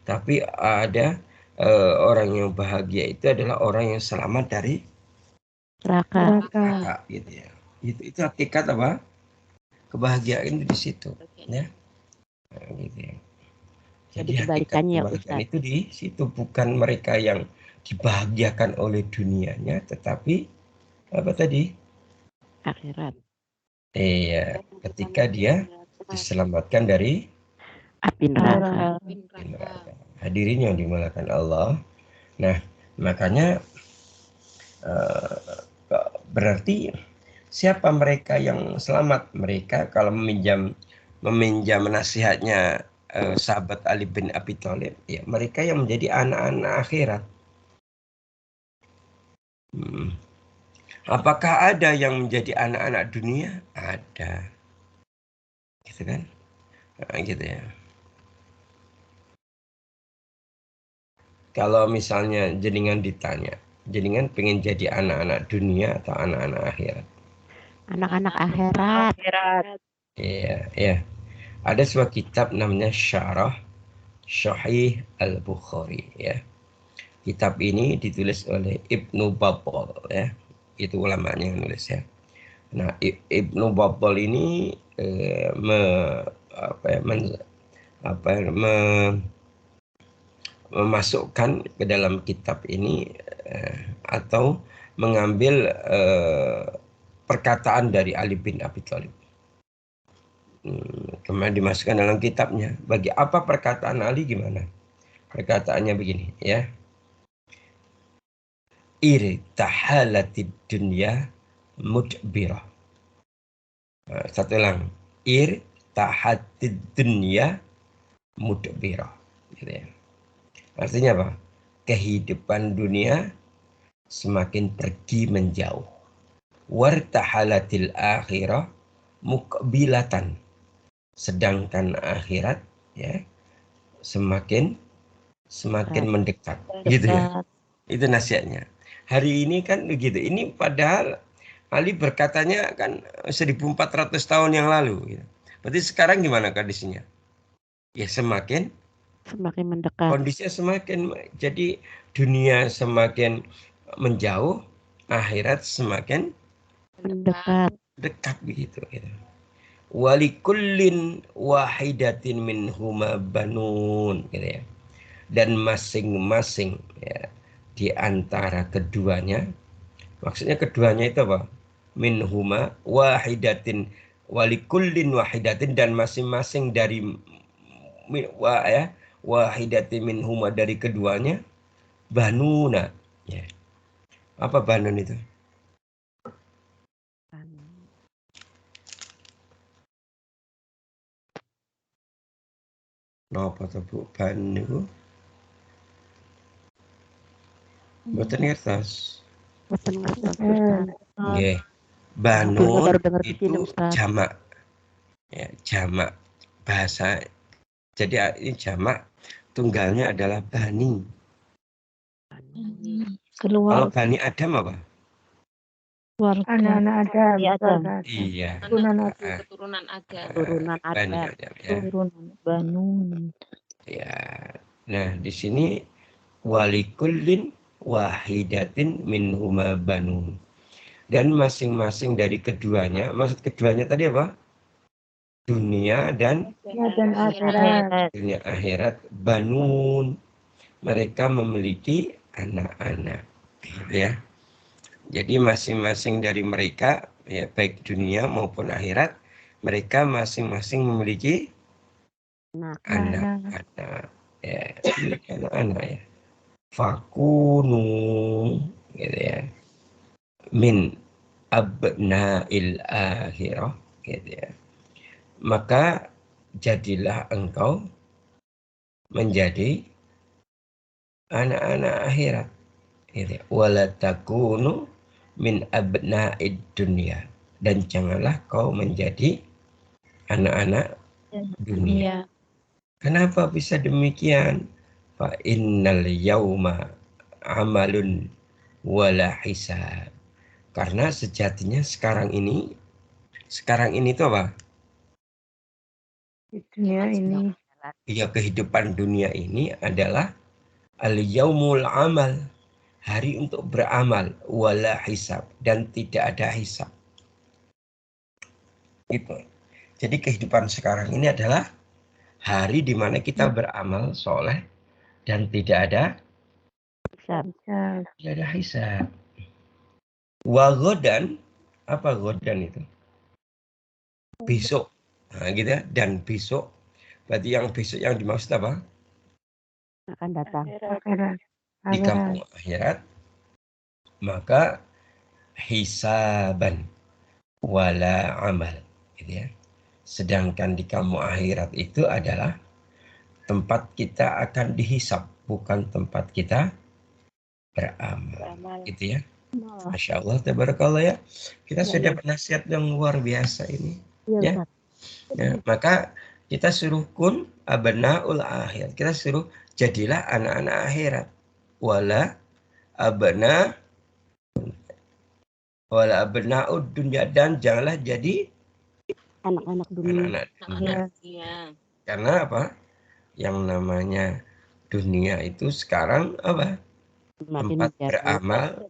tapi ada orang yang bahagia itu adalah orang yang selamat dari neraka, gitu ya. Itu hakikat apa? Kebahagiaan di situ, ya. Nah, gitu ya. Jadi hakikat kebahagiaan itu di situ, bukan mereka yang dibahagiakan oleh dunianya, tetapi apa tadi? Akhirat. Iya, ketika dia diselamatkan dari api neraka. Hadirin yang dimuliakan Allah. Nah, makanya berarti siapa mereka yang selamat? Mereka kalau meminjam nasihatnya sahabat Ali bin Abi Thalib, ya mereka yang menjadi anak-anak akhirat. Apakah ada yang menjadi anak-anak dunia? Ada. Gitu kan? Nah, gitu ya. Kalau misalnya jenengan ditanya, jenengan pengen jadi anak-anak dunia atau anak-anak akhirat? Anak-anak akhirat. Iya. Ada sebuah kitab namanya Syarah Sahih Al-Bukhari, ya. Kitab ini ditulis oleh Ibnu Battal ya. Itu ulamanya yang nulis ya. Nah, Ibnu Battal ini memasukkan ke dalam kitab ini atau mengambil perkataan dari Ali bin Abi Thalib. Kemudian dimasukkan dalam kitabnya. Bagi apa perkataan Ali gimana? Perkataannya begini ya. Irtahalatid dunya mudbirah. Satu ulang. Irtahatid dunya mudbirah. Gitu ya. Artinya apa? Kehidupan dunia semakin pergi menjauh. Wartahalatil akhirah muqbilatan. Sedangkan akhirat ya semakin mendekat. Gitu ya. Itu nasihatnya. Hari ini kan begitu. Ini padahal Ali berkatanya kan 1400 tahun yang lalu. Gitu. Berarti sekarang gimana kondisinya? Ya semakin mendekat. Kondisinya semakin, jadi dunia semakin menjauh, akhirat semakin dekat begitu. Gitu. Walikullin wahidatin minhuma banun. Gitu ya. Dan masing-masing ya, di antara keduanya, maksudnya keduanya itu apa? Minhuma wahidatin, walikullin wahidatin, dan masing-masing dari wahidatin minhuma, dari keduanya, banuna ya. Apa banun itu? Napa to Bu? Ban niku mboten ngertos. Mboten ngertos Ustaz. Nggih. Banun Baru dengar di sini, itu Ustaz. jamak. Ya, jamak bahasa. Jadi ini jamak, tunggalnya adalah bani. Kalau bani Adam apa? Anak-anak Adam. Iya. Keturunan Adam. Bani Adam ya. Banun. Ya. Nah, di sini walikullin wahidatin minhuma banun. Dan masing-masing dari keduanya, maksud keduanya tadi apa? Dunia dan akhirat. dunia akhirat, banun. Mereka memiliki anak-anak. Ya. Jadi masing-masing dari mereka, ya baik dunia maupun akhirat, mereka masing-masing memiliki anak-anak. Ya, memiliki anak-anak ya. Fakunu gitu ya. Min abna'il akhirah gitu ya. Maka jadilah engkau menjadi anak-anak akhirat. Gitu. Wala takunu min abna'id dunya, dan janganlah kau menjadi anak-anak dunia. Kenapa bisa demikian? Fa innal yauma amalun wala hisab. Karena sejatinya sekarang ini itu apa? Dunia ini. Ya, kehidupan dunia ini adalah al-yaumul amal, hari untuk beramal, wala hisab, dan tidak ada hisab. Gitu. Jadi kehidupan sekarang ini adalah hari di mana kita beramal soleh dan tidak ada hisab. Wa ghadan, apa ghadan itu? Besok. Nah, gitu ya. Dan besok, berarti yang besok yang dimaksud apa? Akan datang. Di kampung akhirat, maka hisaban wala amal. Gitu ya. Sedangkan di kampung akhirat itu adalah tempat kita akan dihisab, bukan tempat kita beramal. Gitu ya. Masya Allah, tabarakallah ya. Kita sudah penasihat yang luar biasa ini. Ya. Ya. Maka kita suruh kun abnaul akhir. Kita suruh jadilah anak-anak akhirat. Wala abnaud dunya, dan janganlah jadi anak-anak dunia. Anak-anak dunia. Karena apa? Yang namanya dunia itu sekarang apa? tempat beramal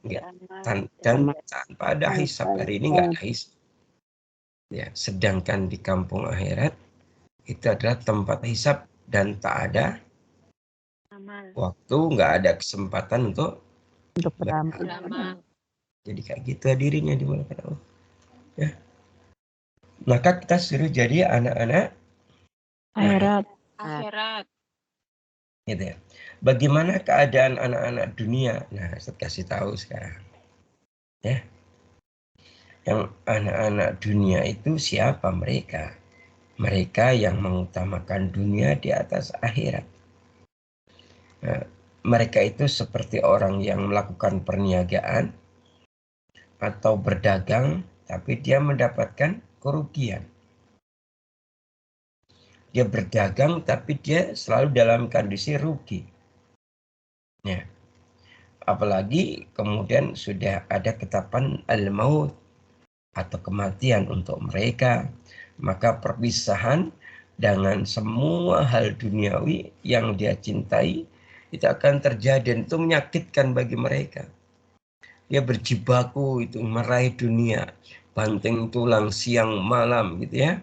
dan tanpa ada hisab. Hari ini nggak ada hisab. Ya, sedangkan di kampung akhirat itu adalah tempat hisab dan tak ada waktu, nggak ada kesempatan untuk beramal. Jadi kayak gitu hadirin yang dimulakan Allah. Ya. Maka kita suruh jadi anak-anak Akhirat. gitu ya. Bagaimana keadaan anak-anak dunia? Nah, saya kasih tahu sekarang. Ya. Yang anak-anak dunia itu siapa mereka? Mereka yang mengutamakan dunia di atas akhirat. Nah, mereka itu seperti orang yang melakukan perniagaan atau berdagang, tapi dia mendapatkan kerugian. Dia berdagang tapi dia selalu dalam kondisi rugi. Ya. Apalagi kemudian sudah ada ketetapan al-maut atau kematian untuk mereka, maka perpisahan dengan semua hal duniawi yang dia cintai itu akan terjadi dan itu menyakitkan bagi mereka. Dia berjibaku itu meraih dunia, banting tulang siang malam gitu ya.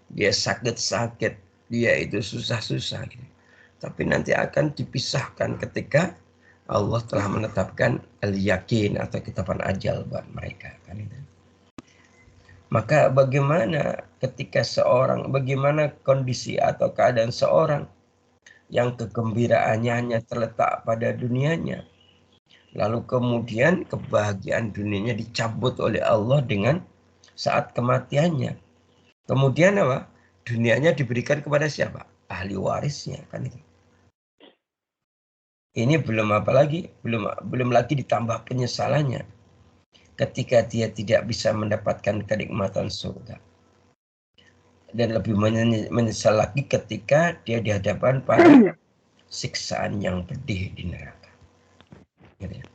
Dia sakit-sakit, dia itu susah-susah gitu. Tapi nanti akan dipisahkan ketika Allah telah menetapkan al-yakin atau ketetapan ajal buat mereka kan itu. Maka bagaimana ketika bagaimana kondisi atau keadaan seorang yang kegembiraannya hanya terletak pada dunianya, lalu kemudian kebahagiaan dunianya dicabut oleh Allah dengan saat kematiannya. Kemudian apa? Dunianya diberikan kepada siapa? Ahli warisnya kan itu. Ini belum lagi ditambah penyesalannya ketika dia tidak bisa mendapatkan kenikmatan surga. Dan lebih menyesal lagi ketika dia dihadapkan pada siksaan yang pedih di neraka. Gitu ya.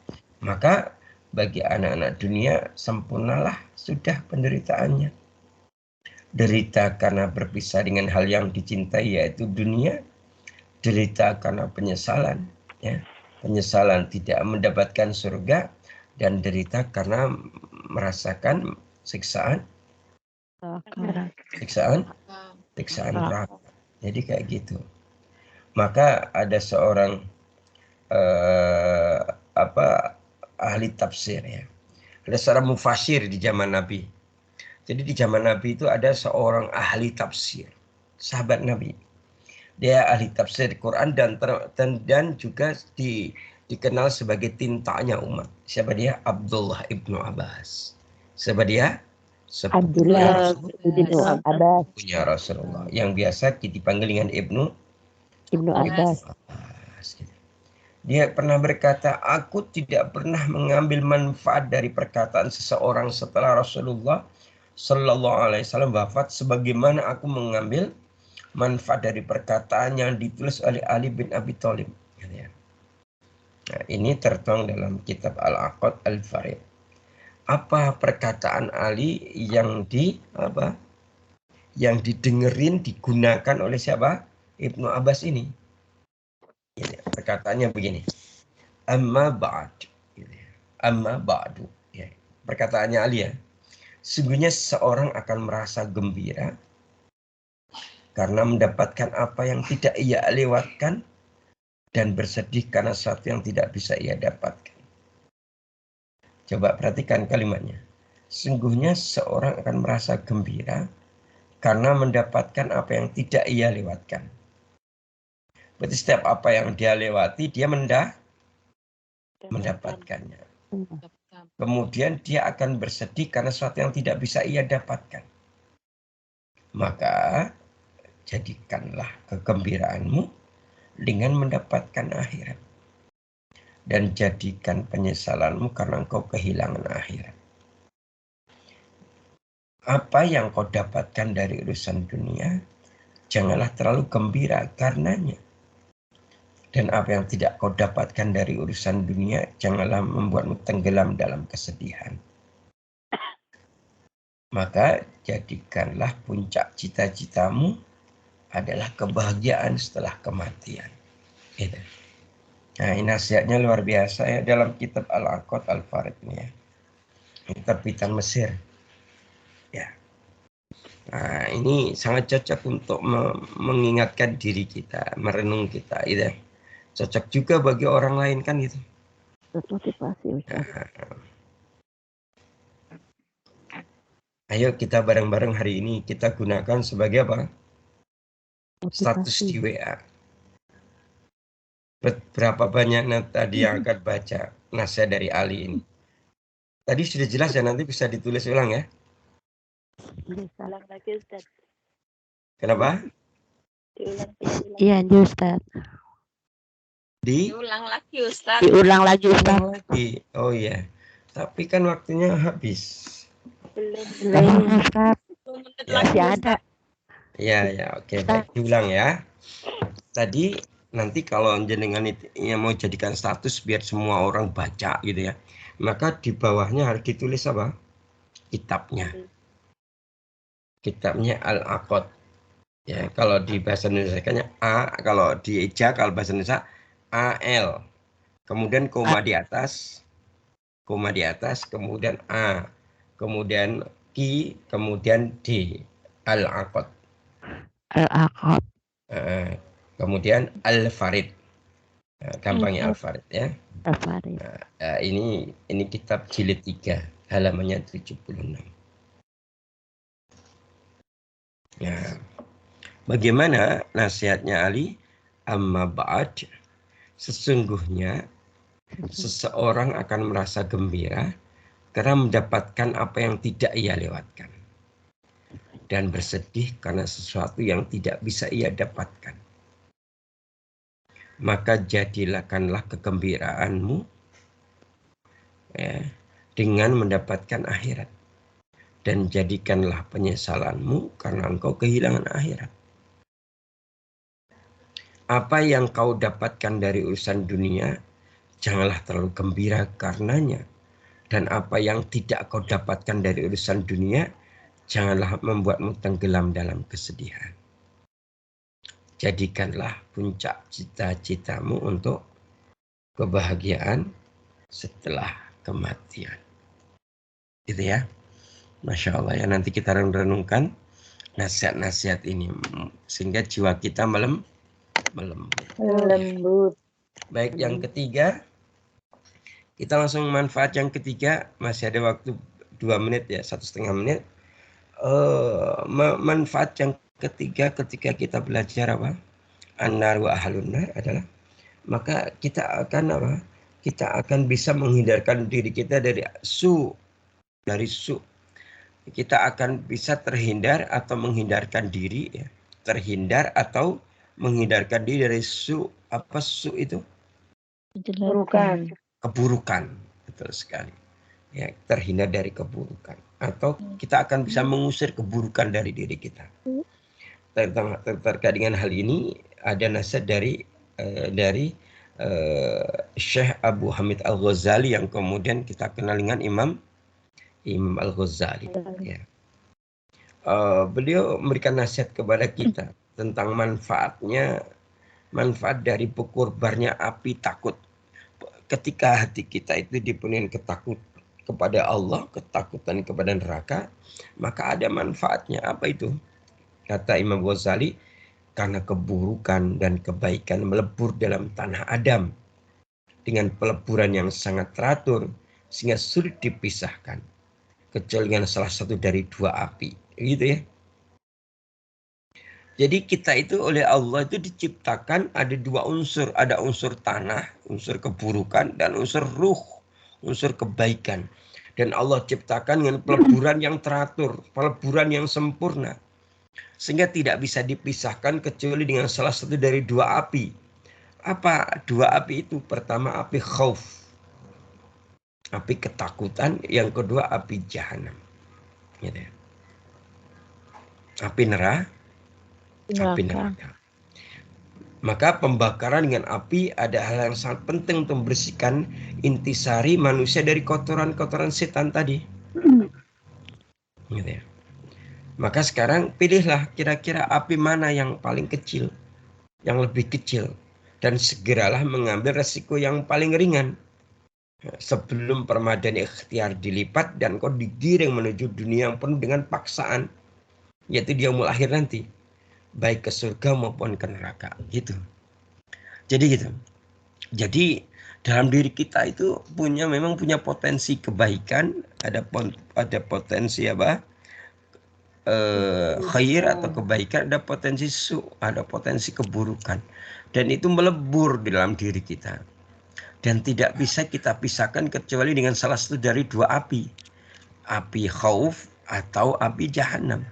Maka bagi anak-anak dunia sempurnalah sudah penderitaannya. Derita karena berpisah dengan hal yang dicintai yaitu dunia, derita karena penyesalan, ya. Penyesalan tidak mendapatkan surga, dan derita karena merasakan siksaan neraka. Jadi kayak gitu. Maka ada seorang ahli tafsir ya. Ada seorang mufasir di zaman Nabi. Jadi di zaman Nabi itu ada seorang ahli tafsir, sahabat Nabi. Dia ahli tafsir Quran dan juga dikenal sebagai tintanya umat. Siapa dia? Abdullah ibnu Abbas. Siapa dia? Abdullah ibnu Abbas. Punya Rasulullah. Yang biasa dipanggil dengan Ibnu Abbas. Dia pernah berkata, aku tidak pernah mengambil manfaat dari perkataan seseorang setelah Rasulullah Sallallahu Alaihi Wasallam wafat sebagaimana aku mengambil manfaat dari perkataan yang ditulis oleh Ali bin Abi Thalib. Nah, ini tertuang dalam kitab Al-Aqad Al-Farid. Apa perkataan Ali yang didengerin digunakan oleh siapa? Ibnu Abbas ini. Ya, perkataannya begini. Amma ba'd. Amma ba'du. Ya, perkataannya Ali ya. Sungguhnya seorang akan merasa gembira karena mendapatkan apa yang tidak ia lewatkan dan bersedih karena sesuatu yang tidak bisa ia dapatkan. Coba perhatikan kalimatnya. Sungguhnya seorang akan merasa gembira karena mendapatkan apa yang tidak ia lewatkan. Berarti setiap apa yang dia lewati, dia mendapatkannya. Kemudian dia akan bersedih karena sesuatu yang tidak bisa ia dapatkan. Maka jadikanlah kegembiraanmu dengan mendapatkan akhirat. Dan jadikan penyesalanmu karena engkau kehilangan akhirat. Apa yang kau dapatkan dari urusan dunia, janganlah terlalu gembira karenanya. Dan apa yang tidak kau dapatkan dari urusan dunia, janganlah membuatmu tenggelam dalam kesedihan. Maka jadikanlah puncak cita-citamu adalah kebahagiaan setelah kematian. Gitu. Nah, ini nasihatnya luar biasa ya dalam kitab Al-Aqad Al-Farid ini ya. Kitab Pitan Mesir. Ya. Nah, ini sangat cocok untuk mengingatkan diri kita, merenung kita, gitu. Cocok juga bagi orang lain kan gitu. Motivasi, Ustaz. Ayo kita bareng-bareng hari ini kita gunakan sebagai apa? Status di WA. Berapa banyak tadi yang akan baca nasihat dari Ali ini? Tadi sudah jelas ya, nanti bisa ditulis ulang ya. Ulang lagi Ustaz. Kenapa? Diulang. Iya, Ustaz. Diulang lagi Ustaz. Diulang lagi, Ustaz. Oh iya. Tapi kan waktunya habis. Belum, Ustaz. Ya. Masih ada. Ya, oke, baik. Diulang ya. Tadi nanti kalau jenengan yang mau jadikan status biar semua orang baca gitu ya, maka di bawahnya harus ditulis apa? Kitabnya Al-Aqad ya. Kalau di bahasa Indonesia A, kalau di Eja, kalau bahasa Indonesia AL, kemudian koma di atas, kemudian A, kemudian Q, kemudian D, Al-Aqad. Al-Aqad. Kemudian Al-Farid. Gampangnya Al-Farid ya. Al-Farid. Ini kitab jilid 3, halamannya 76. Nah, bagaimana nasihatnya Ali? Amma ba'd, sesungguhnya seseorang akan merasa gembira karena mendapatkan apa yang tidak ia lewatkan, dan bersedih karena sesuatu yang tidak bisa ia dapatkan. Maka jadikanlah kegembiraanmu ya, dengan mendapatkan akhirat, dan jadikanlah penyesalanmu karena engkau kehilangan akhirat. Apa yang kau dapatkan dari urusan dunia, janganlah terlalu gembira karenanya. Dan apa yang tidak kau dapatkan dari urusan dunia, janganlah membuatmu tenggelam dalam kesedihan. Jadikanlah puncak cita-citamu untuk kebahagiaan setelah kematian. Gitu ya. Masya Allah ya, nanti kita renungkan nasihat-nasihat ini sehingga jiwa kita melembut. Baik, yang ketiga, kita langsung manfaat yang ketiga. Masih ada waktu 2 menit ya, 1,5 menit. Manfaat yang ketiga ketika kita belajar apa? An-nar wa ahlun nar adalah, maka kita akan apa? Kita akan bisa menghindarkan diri kita dari su. Kita akan bisa terhindar atau menghindarkan diri ya. Terhindar atau menghindarkan diri dari su. Apa su itu? Keburukan. Betul sekali. Ya, terhindar dari keburukan. Atau kita akan bisa mengusir keburukan dari diri kita. Terkait dengan hal ini ada nasihat dari Syekh Abu Hamid Al-Ghazali yang kemudian kita kenal dengan Imam Al-Ghazali. Ya. Beliau memberikan nasihat kepada kita tentang manfaat dari berkorbarnya api takut. Ketika hati kita itu dipenuhi ketakutan kepada Allah, ketakutan kepada neraka, maka ada manfaatnya. Apa itu? Kata Imam Ghazali, karena keburukan dan kebaikan melebur dalam tanah Adam dengan peleburan yang sangat teratur sehingga sulit dipisahkan kecuali dengan salah satu dari 2 api, gitu ya. Jadi kita itu oleh Allah itu diciptakan ada 2 unsur, ada unsur tanah, unsur keburukan, dan unsur ruh, unsur kebaikan. Dan Allah ciptakan dengan peleburan yang teratur, peleburan yang sempurna. Sehingga tidak bisa dipisahkan kecuali dengan salah satu dari 2 api. Apa 2 api itu? Pertama api khauf, api ketakutan. Yang kedua api jahanam. Gitu ya. Api neraka. Maka pembakaran dengan api ada hal yang sangat penting untuk membersihkan intisari manusia dari kotoran-kotoran setan tadi. Gitu ya. Maka sekarang pilihlah kira-kira api mana yang paling kecil, yang lebih kecil. dan segeralah mengambil resiko yang paling ringan. Sebelum permadani ikhtiar dilipat dan kau digiring menuju dunia yang penuh dengan paksaan, yaitu di yaumul akhir nanti, baik ke surga maupun ke neraka, gitu. Jadi gitu. Jadi dalam diri kita itu memang punya potensi kebaikan, ada potensi khair atau kebaikan, ada potensi ada potensi keburukan, dan itu melebur di dalam diri kita, dan tidak bisa kita pisahkan kecuali dengan salah satu dari dua api khauf atau api jahanam.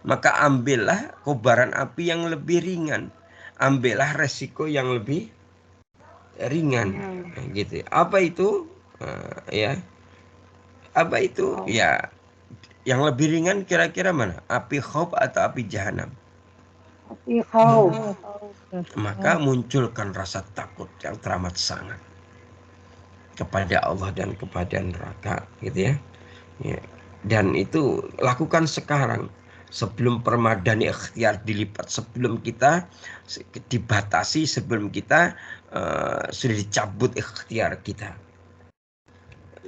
Maka ambillah kobaran api yang lebih ringan, ambillah resiko yang lebih ringan, gitu. Apa itu? Ya, apa itu? Ya, yang lebih ringan kira-kira mana? Api khauf atau api jahanam? Api khauf. Maka munculkan rasa takut yang teramat sangat kepada Allah dan kepada neraka, gitu ya. Ya. Dan itu lakukan sekarang, sebelum permadani ikhtiar dilipat, sebelum kita dibatasi, sebelum kita sudah dicabut ikhtiar kita.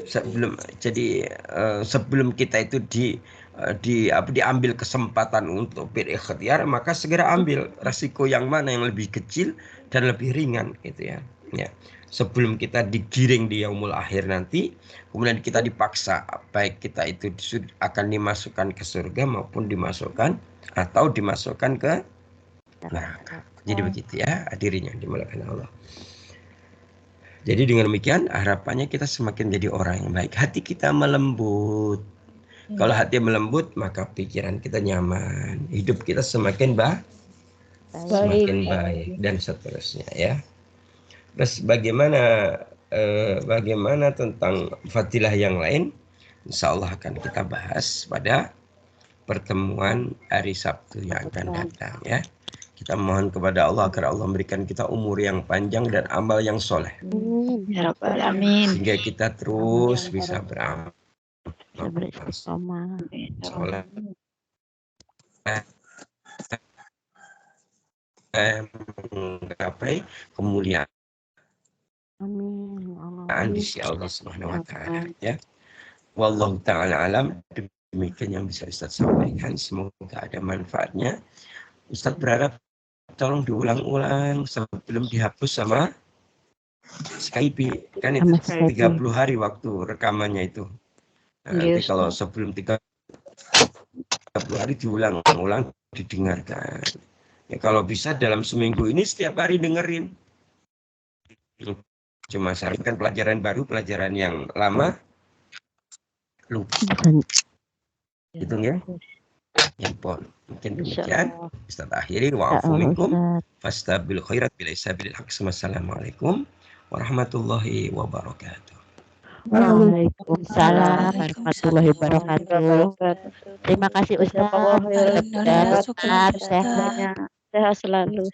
Sebelum kita itu diambil kesempatan untuk berikhtiar, maka segera ambil resiko yang mana yang lebih kecil dan lebih ringan, gitu ya. Ya. Sebelum kita digiring di yaumul akhir nanti, kemudian kita dipaksa, baik kita itu akan dimasukkan ke surga maupun dimasukkan ke neraka. Jadi begitu ya, hadirin yang dimuliakan Allah. Jadi dengan demikian harapannya kita semakin jadi orang yang baik. Hati kita melembut. Kalau hati melembut, maka pikiran kita nyaman. Hidup kita semakin semakin baik dan seterusnya ya. Terus bagaimana tentang fadilah yang lain? Insya Allah akan kita bahas pada pertemuan hari Sabtu yang akan datang ya. Kita mohon kepada Allah agar Allah memberikan kita umur yang panjang dan amal yang soleh. Ya Rabbal Alamin. Sehingga kita terus bisa beramal Beristiqomah. soleh, menggapai kemuliaan Amin. di sisi Allah Subhanahu wa taala ya. Wallahu taala alam. Demikian yang bisa Ustaz sampaikan, semoga ada manfaatnya. Ustaz berharap tolong diulang-ulang sebelum dihapus sama Skype, kan itu 30 hari waktu rekamannya itu. Nanti kalau sebelum 30 hari diulang-ulang didengarkan. Ya, kalau bisa dalam seminggu ini setiap hari dengerin. Cuma sarankan pelajaran baru, pelajaran yang lama lupa. Hitung ya. Handphone. Mungkin demikian. Ustaz akhiri wa'afu minkum fastabil khairat bilaisabilil haq. Wassalamualaikum warahmatullahi wabarakatuh. Waalaikumsalam warahmatullahi wabarakatuh. Terima kasih Ustaz. Sehat selalu.